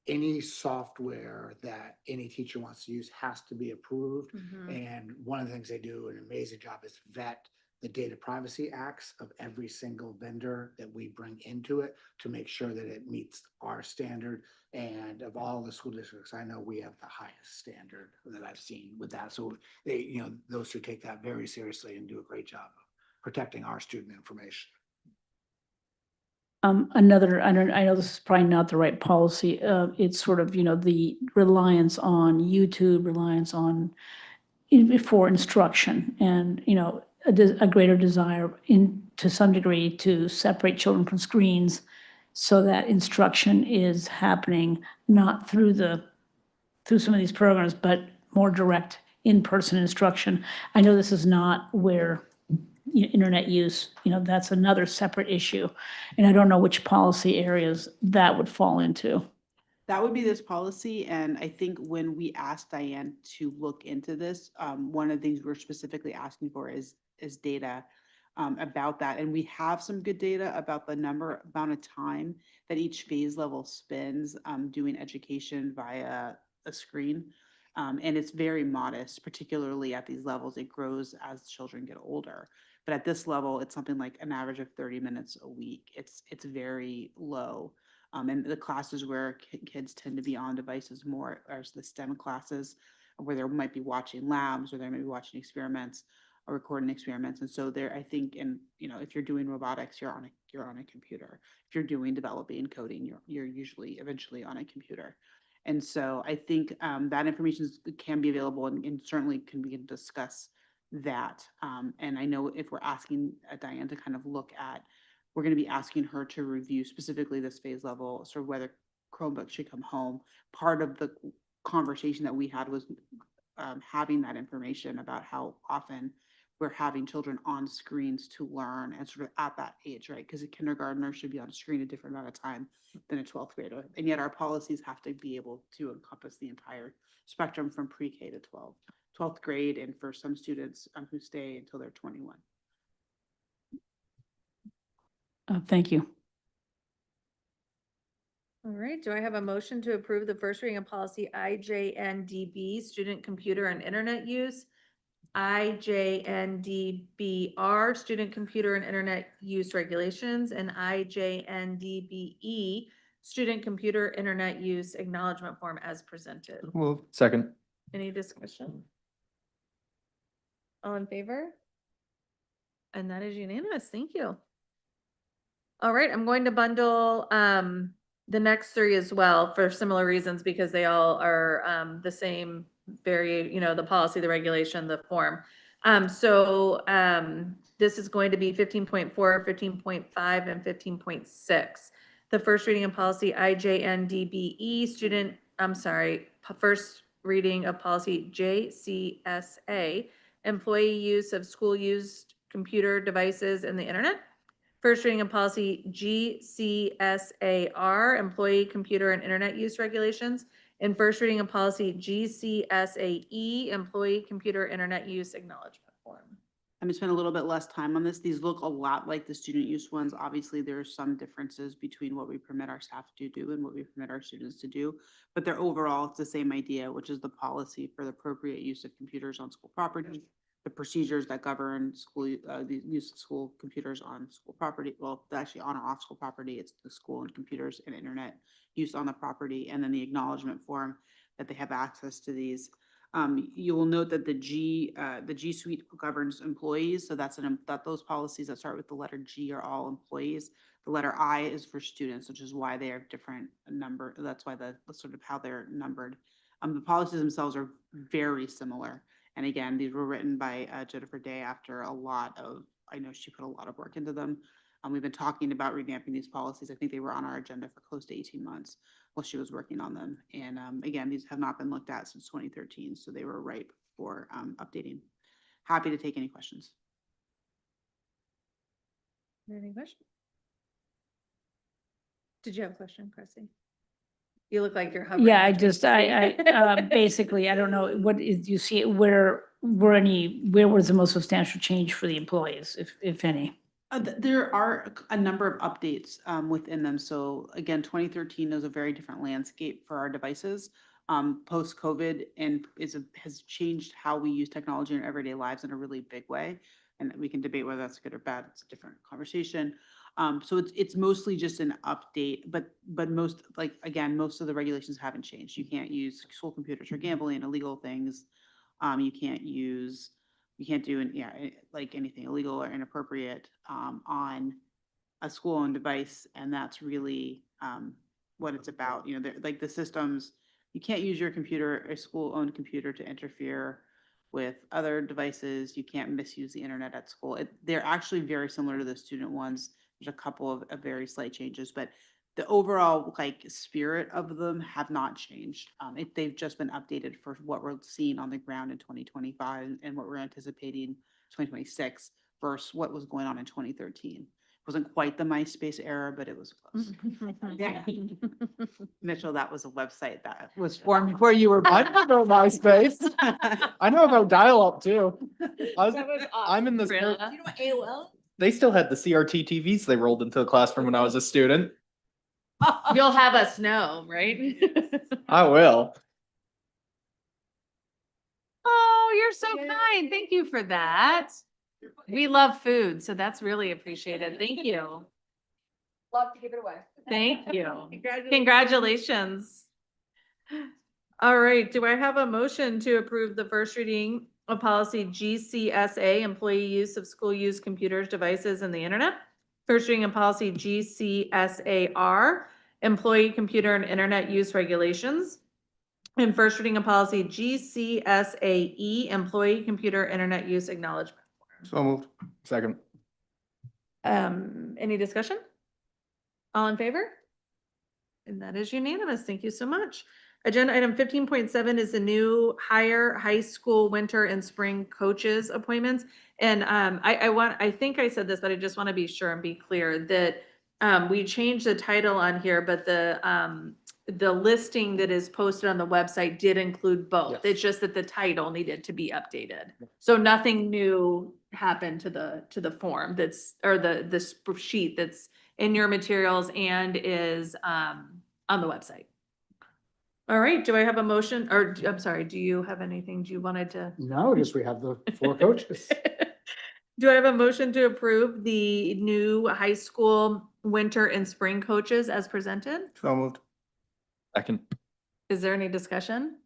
any software that any teacher wants to use has to be approved. And one of the things they do an amazing job is vet the data privacy acts of every single vendor that we bring into it to make sure that it meets our standard. And of all the school districts, I know we have the highest standard that I've seen with that. So they, those who take that very seriously and do a great job of protecting our student information. I know this is probably not the right policy. It's sort of, the reliance on YouTube, reliance on for instruction and, a greater desire to some degree to separate children from screens so that instruction is happening not through some of these programs, but more direct in-person instruction. I know this is not where internet use, that's another separate issue. And I don't know which policy areas that would fall into. That would be this policy. And I think when we asked Diane to look into this, one of the things we're specifically asking for is data about that. And we have some good data about the amount of time that each phase level spends doing education via a screen. And it's very modest, particularly at these levels. It grows as children get older. But at this level, it's something like an average of 30 minutes a week. It's very low. And the classes where kids tend to be on devices more are the STEM classes, where they might be watching labs or they might be watching experiments or recording experiments. And so there, I think, if you're doing robotics, you're on a computer. If you're doing developing coding, you're usually eventually on a computer. And so I think that information can be available and certainly can begin to discuss that. And I know if we're asking Diane to kind of look at, we're going to be asking her to review specifically this phase level, sort of whether Chromebooks should come home. Part of the conversation that we had was having that information about how often we're having children on screens to learn and sort of at that age, right? Because a kindergartner should be on a screen a different amount of time than a 12th grader. And yet our policies have to be able to encompass the entire spectrum from pre-K to 12th grade, and for some students who stay until they're 21. Thank you. All right, do I have a motion to approve the first reading of policy IJNDB, student computer and internet use? IJNDBR, student computer and internet use regulations, and IJNDBE, student computer internet use acknowledgement form as presented. Move. Second. Any discussion? All in favor? And that is unanimous. Thank you. All right, I'm going to bundle the next three as well for similar reasons, because they all are the same, the policy, the regulation, the form. This is going to be 15.4, 15.5, and 15.6. The first reading of policy IJNDBE, first reading of policy JCSA, employee use of school-used computer devices and the internet. First reading of policy GCSAR, employee computer and internet use regulations. And first reading of policy GCSAE, employee computer internet use acknowledgement form. I'm gonna spend a little bit less time on this. These look a lot like the student use ones. Obviously, there are some differences between what we permit our staff to do and what we permit our students to do, but they're overall, it's the same idea, which is the policy for the appropriate use of computers on school property, the procedures that govern school, the use of school computers on school property, well, actually on or off school property, it's the school and computers and internet use on the property, and then the acknowledgement form that they have access to these. You will note that the G Suite governs employees, so that those policies that start with the letter G are all employees. The letter I is for students, which is why they are different number. That's why the sort of how they're numbered. The policies themselves are very similar. And again, these were written by Jennifer Day after I know she put a lot of work into them. We've been talking about revamping these policies. I think they were on our agenda for close to 18 months while she was working on them. And again, these have not been looked at since 2013, so they were ripe for updating. Happy to take any questions. Any questions? Did you have a question, Chrissy? You look like you're hovering. Yeah, between- basically, I don't know, you see, where was the most substantial change for the employees, if any? There are a number of updates within them. So again, 2013 is a very different landscape for our devices. Post-COVID has changed how we use technology in our everyday lives in a really big way. And we can debate whether that's good or bad. It's a different conversation. So it's mostly just an update, but most of the regulations haven't changed. You can't use school computers for gambling, illegal things. You can't do like anything illegal or inappropriate on a school-owned device, and that's really what it's about. Like the systems, you can't use your computer, a school-owned computer, to interfere with other devices. You can't misuse the internet at school. They're actually very similar to the student ones. There's a couple of very slight changes, but the overall spirit of them have not changed. They've just been updated for what we're seeing on the ground in 2025 and what we're anticipating 2026 versus what was going on in 2013. It wasn't quite the MySpace era, but it was close. Yeah. Mitchell, that was a website that was formed before you were born. I don't know MySpace. I know about dial-up too. I'm in this. You know what AOL? They still had the CRT TVs they rolled into the classroom when I was a student. You'll have us know, right? I will. Oh, you're so kind. Thank you for that. We love food, so that's really appreciated. Thank you. Love to give it away. Thank you. Congratulations. All right, do I have a motion to approve the first reading of policy GCSA, employee use of school-use computers, devices, and the internet? First reading of policy GCSAR, employee computer and internet use regulations. And first reading of policy GCSAE, employee computer internet use acknowledgement. So moved. Second. Any discussion? All in favor? And that is unanimous. Thank you so much. Agenda item 15.7 is the new higher high school winter and spring coaches appointments. And I think I said this, but I just want to be sure and be clear that we changed the title on here, but the listing that is posted on the website did include both. Yes. It's just that the title needed to be updated. So nothing new happened to the form that's, or the sheet that's in your materials and is on the website. All right, do I have a motion, or I'm sorry, do you have anything you wanted to? No, just we have the 4 coaches. Do I have a motion to approve the new high school winter and spring coaches as presented? So moved. Second. Is there any discussion?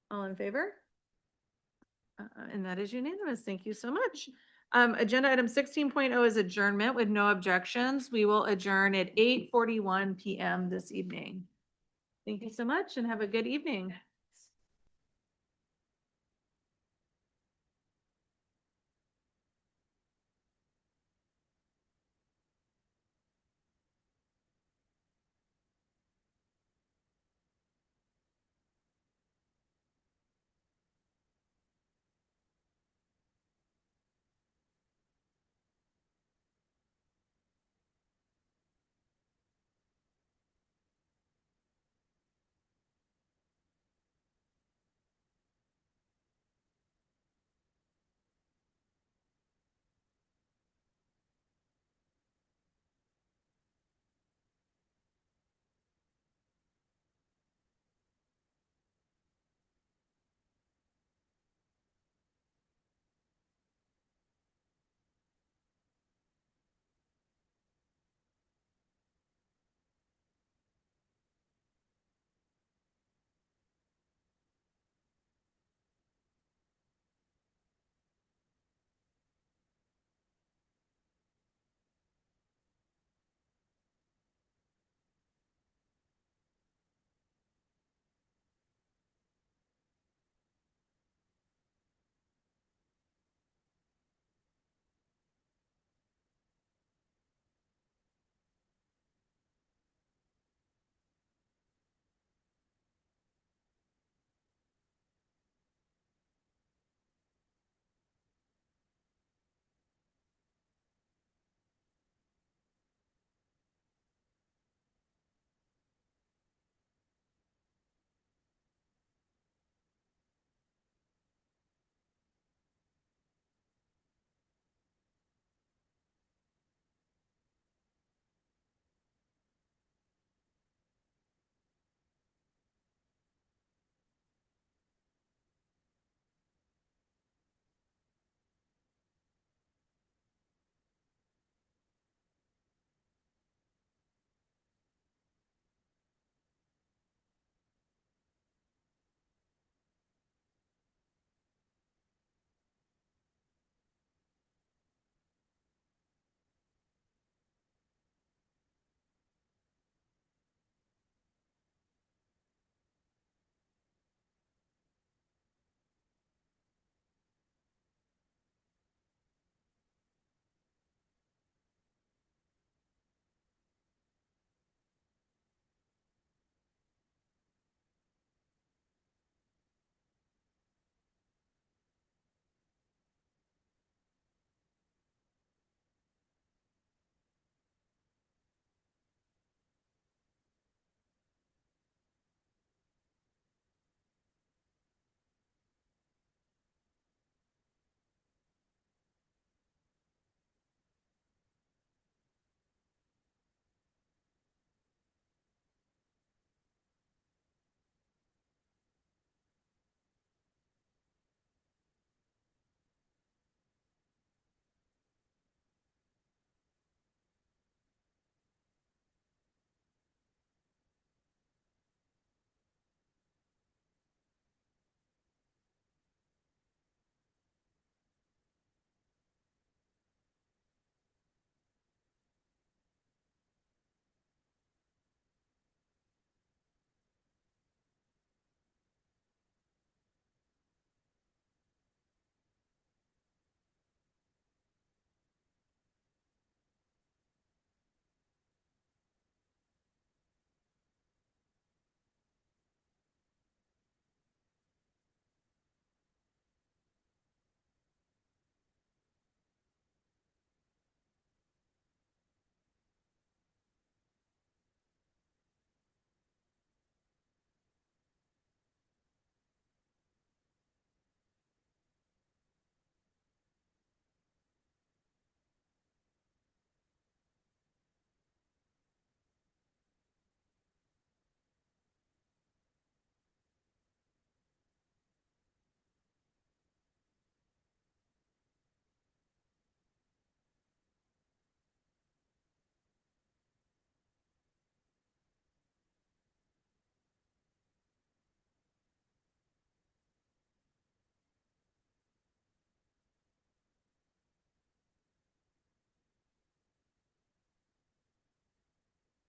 All in favor? And that is unanimous. Thank you so much. Agenda item 16.0 is adjournment with no objections. We will adjourn at 8:41 PM this evening. Thank you so much and have a good evening.